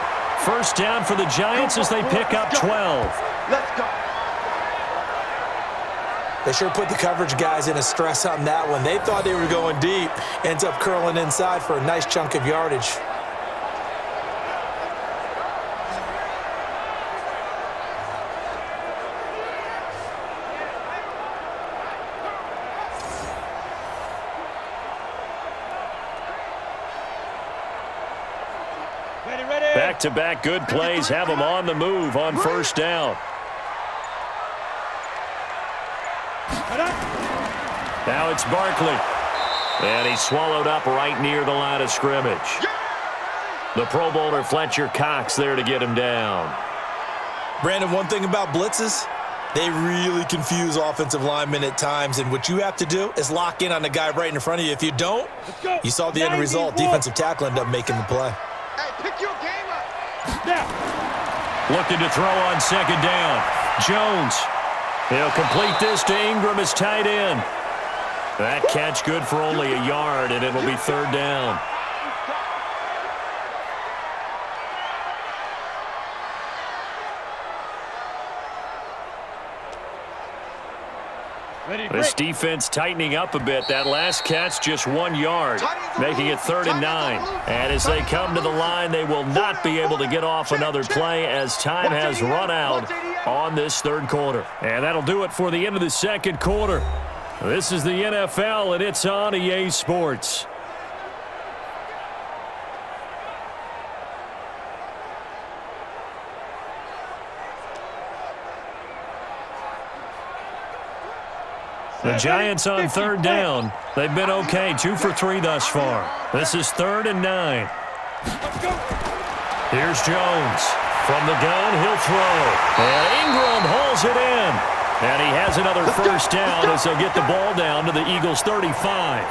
First down for the Giants as they pick up 12. Let's go. They sure put the coverage guys in a stress on that one. They thought they were going deep. Ends up curling inside for a nice chunk of yardage. Back-to-back good plays have them on the move on first down. Now it's Barkley. And he's swallowed up right near the line of scrimmage. The Pro Bowler Fletcher Cox there to get him down. Brandon, one thing about blitzes, they really confuse offensive linemen at times, and what you have to do is lock in on the guy right in front of you. If you don't, you saw the end result. Defensive tackle ended up making the play. Hey, pick your game up. Looking to throw on second down. Jones. He'll complete this to Ingram as tight end. That catch good for only a yard, and it'll be third down. This defense tightening up a bit. That last catch, just 1 yard, making it 3rd and 9. And as they come to the line, they will not be able to get off another play as time has run out on this 3rd quarter. And that'll do it for the end of the 2nd quarter. This is the NFL, and it's on EA Sports. The Giants on 3rd down. They've been okay, 2 for 3 thus far. This is 3rd and 9. Here's Jones. From the gun, he'll throw. And Ingram hauls it in. And he has another 1st down as they'll get the ball down to the Eagles' 35.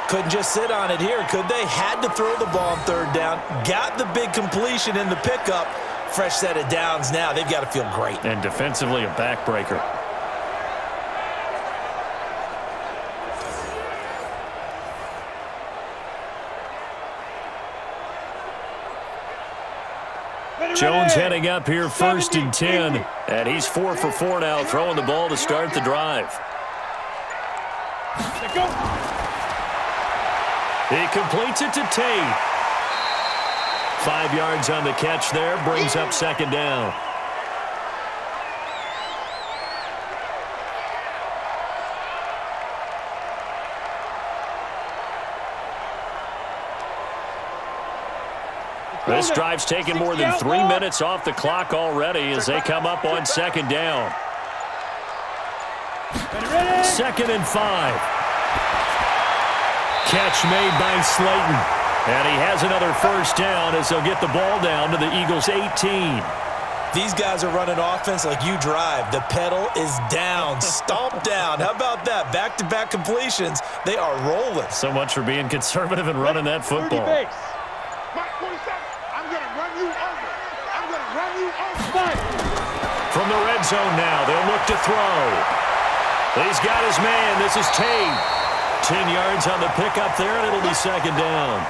Couldn't just sit on it here, could they? Had to throw the ball on 3rd down. Got the big completion in the pickup. Fresh set of downs now. They've got to feel great. And defensively, a backbreaker. Jones heading up here 1st and 10. And he's 4 for 4 now, throwing the ball to start the drive. He completes it to Tate. 5 yards on the catch there, brings up 2nd down. This drive's taken more than 3 minutes off the clock already as they come up on 2nd down. 2nd and 5. Catch made by Slayton. And he has another 1st down as they'll get the ball down to the Eagles' 18. These guys are running offense like you drive. The pedal is down, stomped down. How about that? Back-to-back completions. They are rolling. So much for being conservative and running that football. From the red zone now, they'll look to throw. He's got his man. This is Tate. 10 yards on the pickup there, and it'll be 2nd down.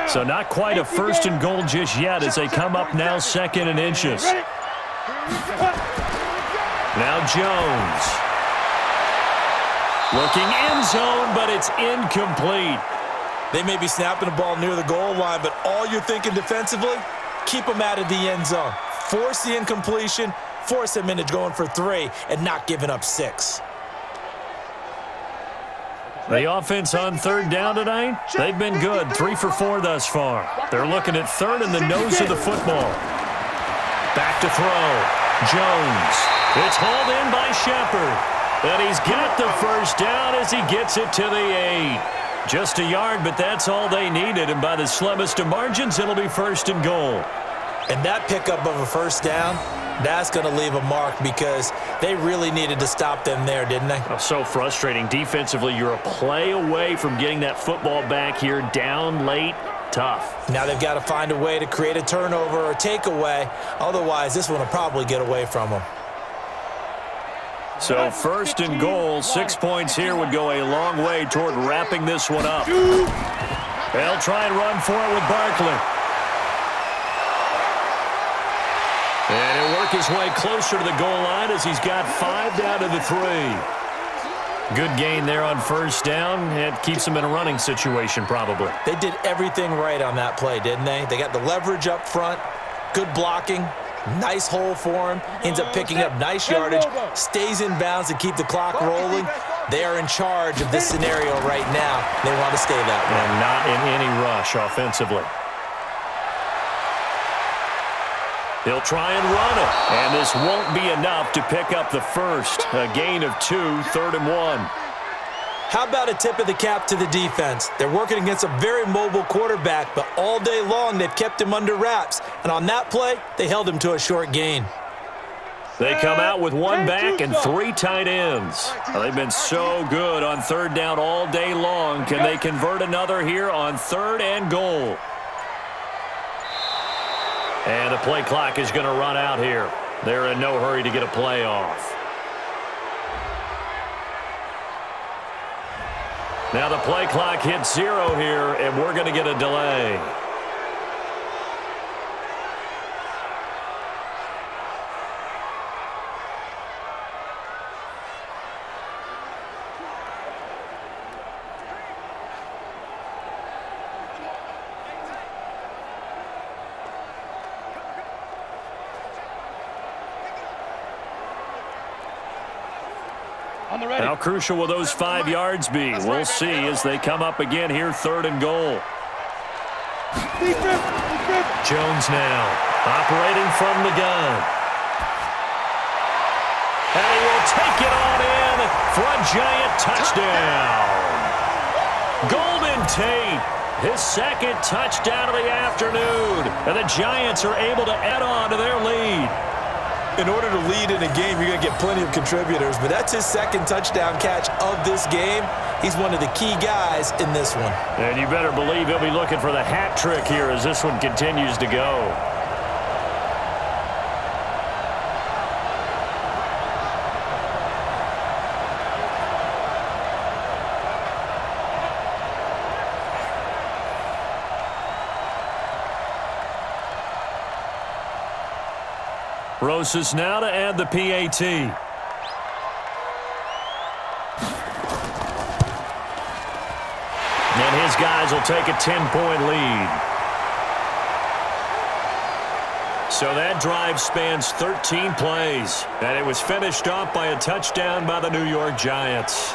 So not quite a 1st and goal just yet as they come up now 2nd and inches. Now Jones. Looking end zone, but it's incomplete. They may be snapping the ball near the goal line, but all you're thinking defensively, keep them out of the end zone. Force the incompletion, force them into going for 3, and not giving up 6. The offense on 3rd down tonight, they've been good, 3 for 4 thus far. They're looking at 3rd in the nose of the football. Back to throw. Jones. It's hauled in by Shepard. And he's got the 1st down as he gets it to the 8. Just a yard, but that's all they needed. And by the slimmest of margins, it'll be 1st and goal. And that pickup of a 1st down, that's going to leave a mark because they really needed to stop them there, didn't they? Oh, so frustrating. Defensively, you're a play away from getting that football back here down late. Tough. Now they've got to find a way to create a turnover or takeaway. Otherwise, this one will probably get away from them. So 1st and goal, 6 points here would go a long way toward wrapping this one up. They'll try and run for it with Barkley. And he'll work his way closer to the goal line as he's got 5 down to the 3. Good gain there on 1st down. It keeps them in a running situation probably. They did everything right on that play, didn't they? They got the leverage up front, good blocking, nice hole for him, ends up picking up nice yardage, stays in bounds to keep the clock rolling. They are in charge of this scenario right now. They want to stay that way. And not in any rush offensively. He'll try and run it, and this won't be enough to pick up the 1st. A gain of 2, 3rd and 1. How about a tip of the cap to the defense? They're working against a very mobile quarterback, but all day long they've kept him under wraps. And on that play, they held him to a short gain. They come out with 1 back and 3 tight ends. They've been so good on 3rd down all day long. Can they convert another here on 3rd and goal? And the play clock is going to run out here. They're in no hurry to get a play off. Now the play clock hits 0 here, and we're going to get a delay. How crucial will those 5 yards be? We'll see as they come up again here, 3rd and goal. Jones now operating from the gun. And he will take it on in for a giant touchdown. Golden Tate, his 2nd touchdown of the afternoon. And the Giants are able to add on to their lead. In order to lead in a game, you're going to get plenty of contributors, but that's his 2nd touchdown catch of this game. He's one of the key guys in this one. And you better believe he'll be looking for the hat trick here as this one continues to go. Rosas now to add the PAT. And his guys will take a 10-point lead. So that drive spans 13 plays. And it was finished off by a touchdown by the New York Giants.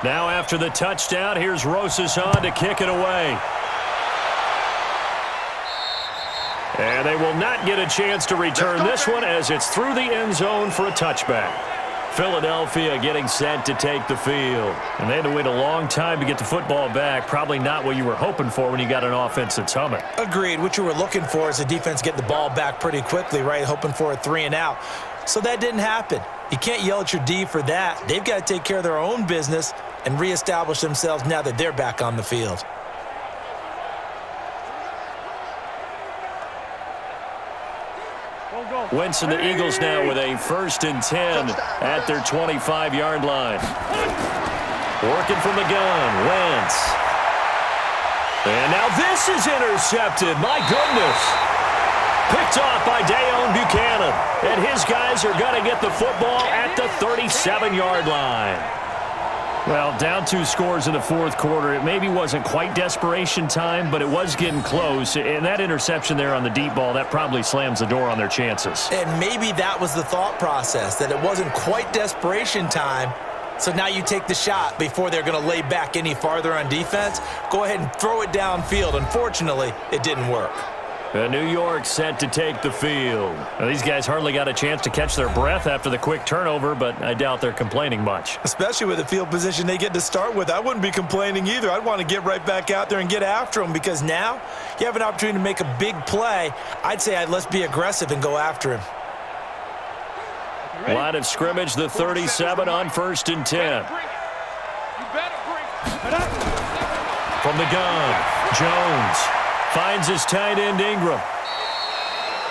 Now after the touchdown, here's Rosas on to kick it away. And they will not get a chance to return this one as it's through the end zone for a touchback. Philadelphia getting set to take the field. And they had to wait a long time to get the football back. Probably not what you were hoping for when you got an offense that's humming. Agreed. What you were looking for is the defense getting the ball back pretty quickly, right? Hoping for a 3 and out. So that didn't happen. You can't yell at your D for that. They've got to take care of their own business and reestablish themselves now that they're back on the field. Wentz and the Eagles now with a 1st and 10 at their 25-yard line. Working from the gun, Wentz. And now this is intercepted. My goodness. Picked off by Dayon Buchanan. And his guys are going to get the football at the 37-yard line. Well, down 2 scores in the 4th quarter. It maybe wasn't quite desperation time, but it was getting close. And that interception there on the deep ball, that probably slams the door on their chances. And maybe that was the thought process, that it wasn't quite desperation time. So now you take the shot before they're going to lay back any farther on defense. Go ahead and throw it downfield. Unfortunately, it didn't work. New York set to take the field. Now, these guys hardly got a chance to catch their breath after the quick turnover, but I doubt they're complaining much. Especially with the field position they get to start with. I wouldn't be complaining either. I'd want to get right back out there and get after them because now you have an opportunity to make a big play. I'd say let's be aggressive and go after him. Line of scrimmage, the 37 on 1st and 10. From the gun, Jones. Finds his tight end, Ingram.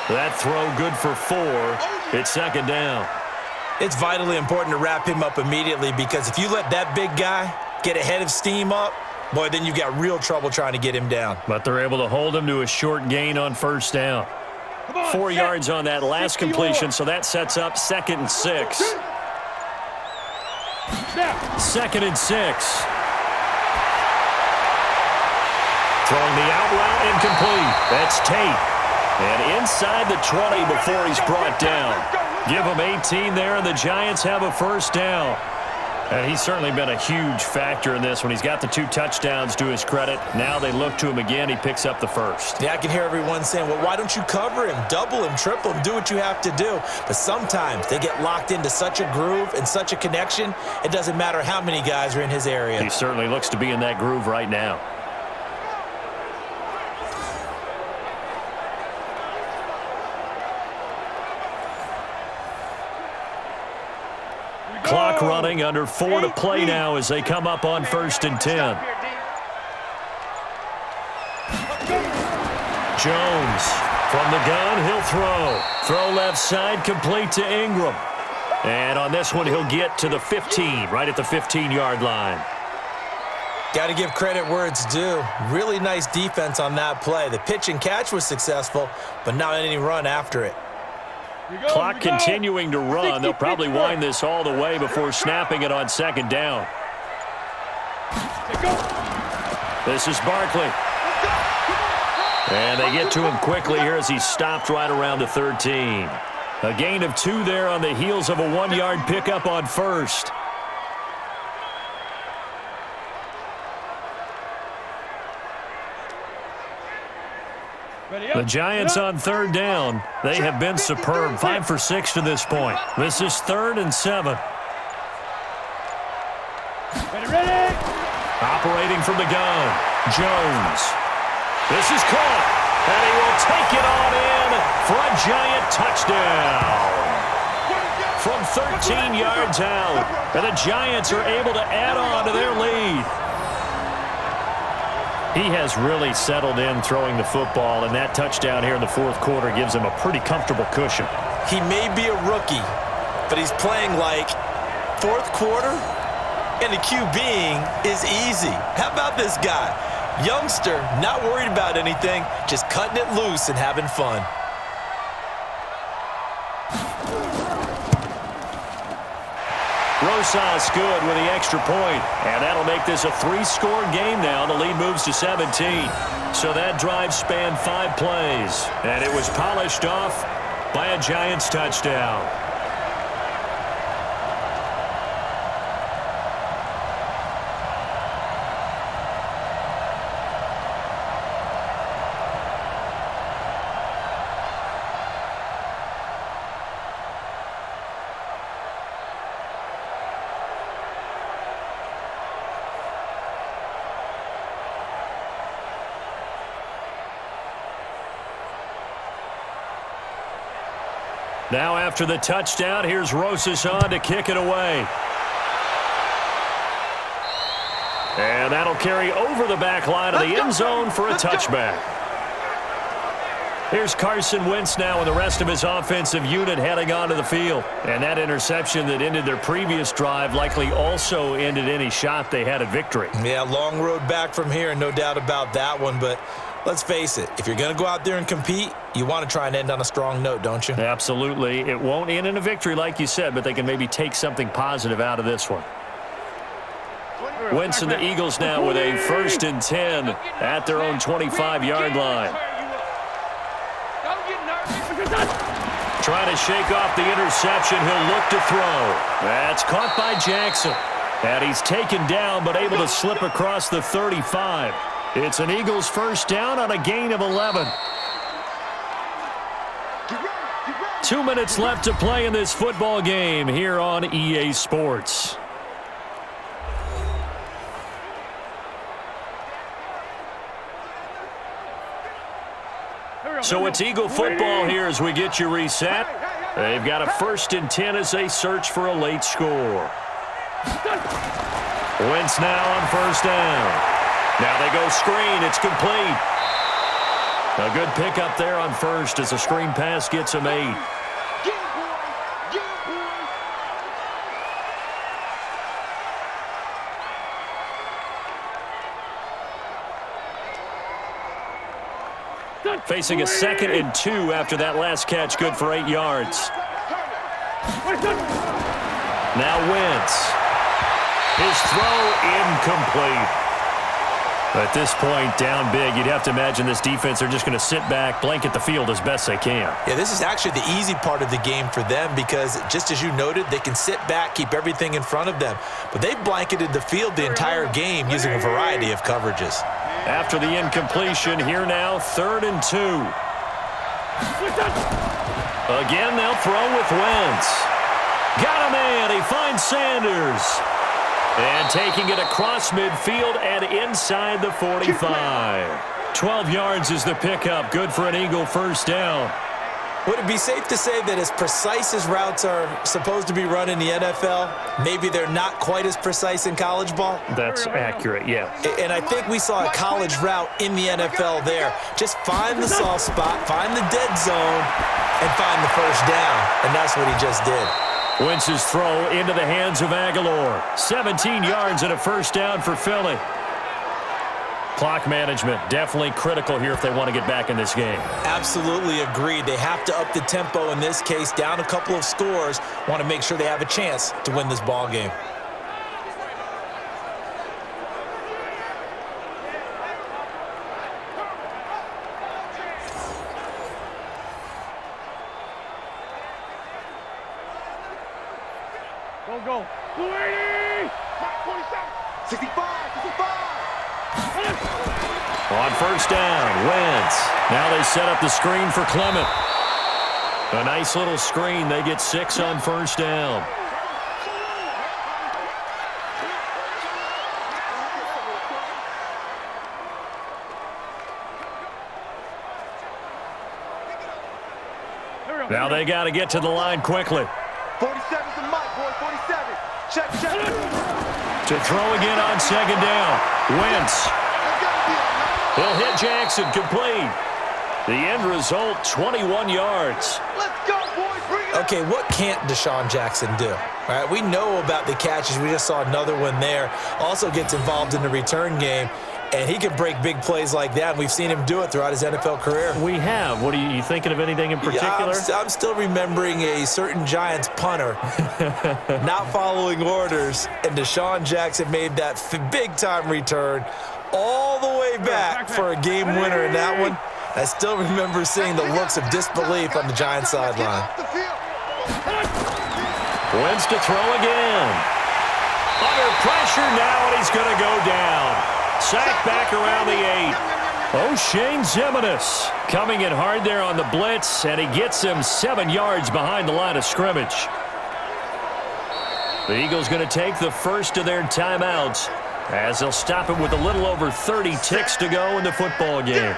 That throw good for 4. It's 2nd down. It's vitally important to wrap him up immediately because if you let that big guy get ahead of steam up, boy, then you've got real trouble trying to get him down. But they're able to hold him to a short gain on 1st down. 4 yards on that last completion, so that sets up 2nd and 6. 2nd and 6. Throwing the out route incomplete. That's Tate. And inside the 20 before he's brought down. Give him 18 there, and the Giants have a 1st down. And he's certainly been a huge factor in this when he's got the 2 touchdowns to his credit. Now they look to him again. He picks up the first. Yeah, I can hear everyone saying, well, why don't you cover him, double him, triple him, do what you have to do. But sometimes they get locked into such a groove and such a connection, it doesn't matter how many guys are in his area. He certainly looks to be in that groove right now. Clock running, under 4 to play now as they come up on 1st and 10. Jones from the gun, he'll throw. Throw left side, complete to Ingram. And on this one, he'll get to the 15, right at the 15-yard line. Got to give credit where it's due. Really nice defense on that play. The pitch and catch was successful, but not any run after it. Clock continuing to run. They'll probably wind this all the way before snapping it on 2nd down. This is Barkley. And they get to him quickly here as he's stopped right around the 13. A gain of 2 there on the heels of a 1-yard pickup on 1st. The Giants on 3rd down. They have been superb. 5 for 6 to this point. This is 3rd and 7. Operating from the gun. Jones. This is caught. And he will take it on in for a Giant touchdown. From 13 yards out. And the Giants are able to add on to their lead. He has really settled in throwing the football, and that touchdown here in the 4th quarter gives him a pretty comfortable cushion. He may be a rookie, but he's playing like 4th quarter, and the QBing is easy. How about this guy? Youngster, not worried about anything, just cutting it loose and having fun. Rosas good with the extra point, and that'll make this a 3-score game now. The lead moves to 17. So that drive spanned 5 plays, and it was polished off by a Giants touchdown. Now after the touchdown, here's Rosas on to kick it away. And that'll carry over the back line of the end zone for a touchback. Here's Carson Wentz now and the rest of his offensive unit heading onto the field. And that interception that ended their previous drive likely also ended any shot they had at victory. Yeah, long road back from here, no doubt about that one, but let's face it, if you're going to go out there and compete, you want to try and end on a strong note, don't you? Absolutely. It won't end in a victory like you said, but they can maybe take something positive out of this one. Wentz and the Eagles now with a 1st and 10 at their own 25-yard line. Trying to shake off the interception. He'll look to throw. That's caught by Jackson. And he's taken down but able to slip across the 35. It's an Eagles 1st down on a gain of 11. 2 minutes left to play in this football game here on EA Sports. So it's Eagle football here as we get you reset. They've got a 1st and 10 as they search for a late score. Wentz now on 1st down. Now they go screen. It's complete. A good pickup there on 1st as the screen pass gets him 8. Facing a 2nd and 2 after that last catch, good for 8 yards. Now Wentz. His throw incomplete. At this point, down big, you'd have to imagine this defense are just going to sit back, blanket the field as best they can. Yeah, this is actually the easy part of the game for them because, just as you noted, they can sit back, keep everything in front of them. But they've blanketed the field the entire game using a variety of coverages. After the incompletion, here now, 3rd and 2. Again, they'll throw with Wentz. Got a man. He finds Sanders. And taking it across midfield and inside the 45. 12 yards is the pickup. Good for an Eagle first down. Would it be safe to say that as precise as routes are supposed to be run in the NFL, maybe they're not quite as precise in college ball? That's accurate, yeah. And I think we saw a college route in the NFL there. Just find the soft spot, find the dead zone, and find the first down. And that's what he just did. Wentz's throw into the hands of Aguilar. 17 yards and a first down for Philly. Clock management definitely critical here if they want to get back in this game. Absolutely agreed. They have to up the tempo in this case, down a couple of scores. Want to make sure they have a chance to win this ball game. Go. 280! 47! 65! 65! On first down, Wentz. Now they set up the screen for Clement. A nice little screen. They get 6 on first down. Now they got to get to the line quickly. 47's the mic, boy. 47. Check. To throw again on second down. Wentz. He'll hit Jackson, complete. The end result, 21 yards. Let's go, boys. Bring it. Okay, what can't Deshaun Jackson do? All right, we know about the catches. We just saw another one there. Also gets involved in the return game, and he can break big plays like that. We've seen him do it throughout his NFL career. We have. What are you thinking of anything in particular? Yeah, I'm still remembering a certain Giants punter not following orders, and Deshaun Jackson made that big-time return all the way back for a game winner in that one. I still remember seeing the looks of disbelief on the Giants sideline. Wentz to throw again. Under pressure now, and he's going to go down. Sacked back around the 8. Shane Zeminis coming in hard there on the blitz, and he gets him 7 yards behind the line of scrimmage. The Eagles going to take the first of their timeouts as they'll stop it with a little over 30 ticks to go in the football game.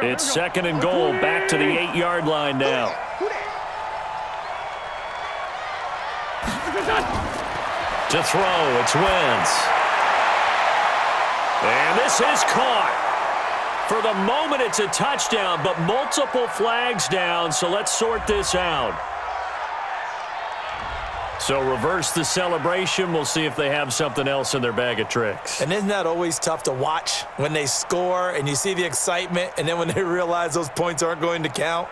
It's 2nd and goal, back to the 8-yard line now. To throw, it's Wentz. And this is caught. For the moment, it's a touchdown, but multiple flags down, so let's sort this out. So reverse the celebration. We'll see if they have something else in their bag of tricks. And isn't that always tough to watch when they score and you see the excitement, and then when they realize those points aren't going to count?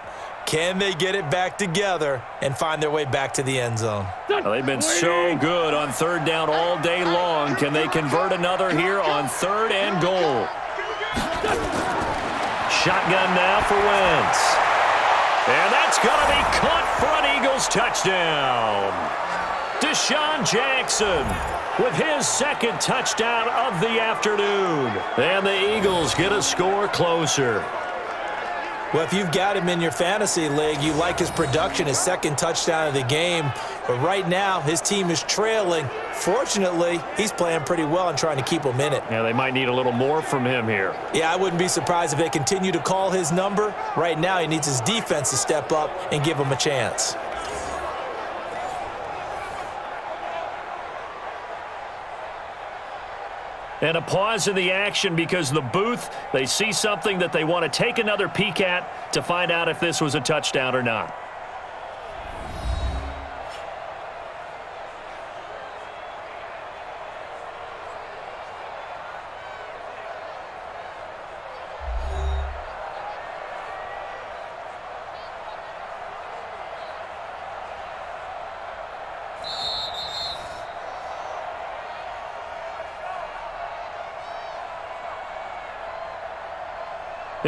Can they get it back together and find their way back to the end zone? Well, they've been so good on 3rd down all day long. Can they convert another here on 3rd and goal? Shotgun now for Wentz. And that's going to be caught for an Eagles touchdown. Deshaun Jackson with his 2nd touchdown of the afternoon. And the Eagles get a score closer. Well, if you've got him in your fantasy league, you like his production, his 2nd touchdown of the game. But right now, his team is trailing. Fortunately, he's playing pretty well and trying to keep them in it. Yeah, they might need a little more from him here. Yeah, I wouldn't be surprised if they continue to call his number. Right now, he needs his defense to step up and give him a chance. And a pause in the action because the booth, they see something that they want to take another peek at to find out if this was a touchdown or not.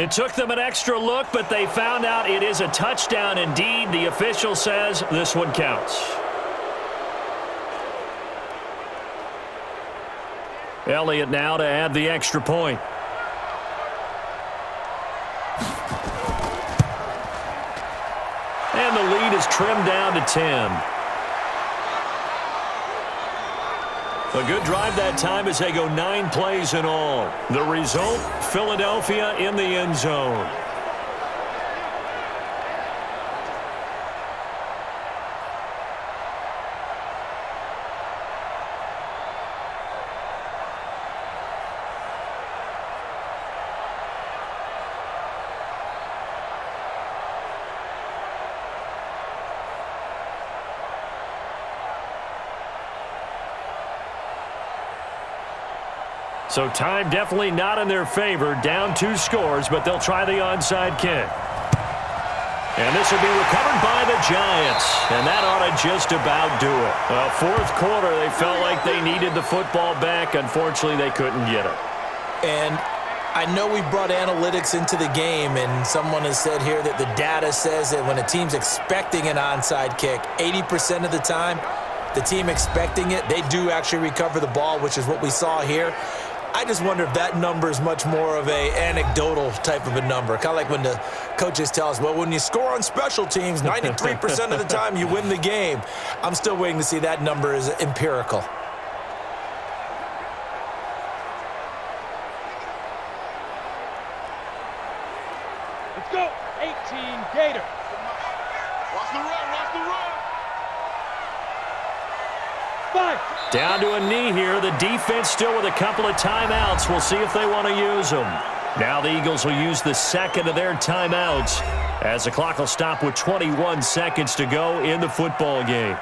It took them an extra look, but they found out it is a touchdown indeed. The official says this one counts. Elliott now to add the extra point. And the lead is trimmed down to 10. A good drive that time as they go 9 plays in all. The result, Philadelphia in the end zone. So time definitely not in their favor. Down 2 scores, but they'll try the onside kick. And this will be recovered by the Giants. And that ought to just about do it. Fourth quarter, they felt like they needed the football back. Unfortunately, they couldn't get it. And I know we brought analytics into the game, and someone has said here that the data says that when a team's expecting an onside kick, 80% of the time, the team expecting it, they do actually recover the ball, which is what we saw here. I just wonder if that number is much more of a anecdotal type of a number. Kind of like when the coaches tell us, well, when you score on special teams, 93% of the time you win the game. I'm still waiting to see that number is empirical. Let's go. 18 Gator. Watch the run. Watch the run. 5. Down to a knee here. The defense still with a couple of timeouts. We'll see if they want to use them. Now the Eagles will use the second of their timeouts as the clock will stop with 21 seconds to go in the football game.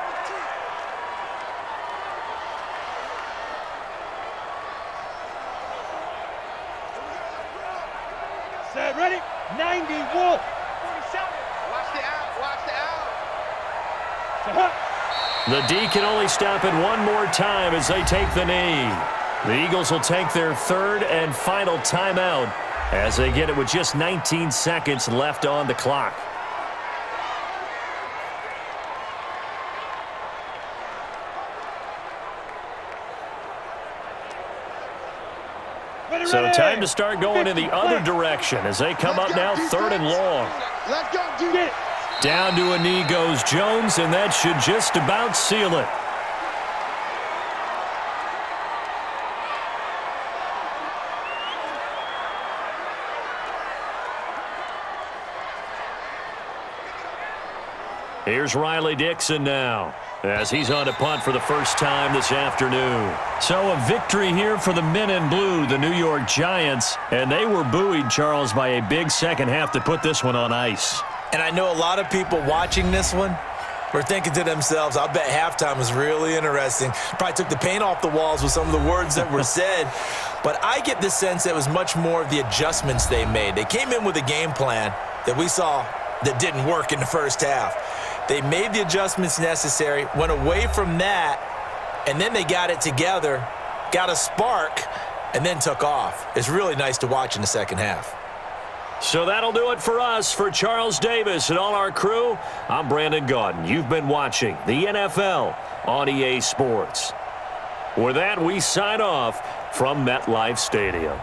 Set, ready? 90 Wolf. 47. Watch the out. Watch the out. So, The D can only stop it one more time as they take the knee. The Eagles will take their third and final timeout as they get it with just 19 seconds left on the clock. So time to start going in the other direction as they come up now 3rd and long. Let's go, Judith. Down to a knee goes Jones, and that should just about seal it. Here's Riley Dixon now as he's on to punt for the first time this afternoon. So a victory here for the men in blue, the New York Giants, and they were buoyed, Charles, by a big second half to put this one on ice. And I know a lot of people watching this one were thinking to themselves, I'll bet halftime was really interesting. Probably took the paint off the walls with some of the words that were said. But I get the sense that it was much more of the adjustments they made. They came in with a game plan that we saw that didn't work in the first half. They made the adjustments necessary, went away from that, and then they got it together, got a spark, and then took off. It's really nice to watch in the second half. So that'll do it for us. For Charles Davis and all our crew, I'm Brandon Gaudin. You've been watching the NFL on EA Sports. With that, we sign off from MetLife Stadium.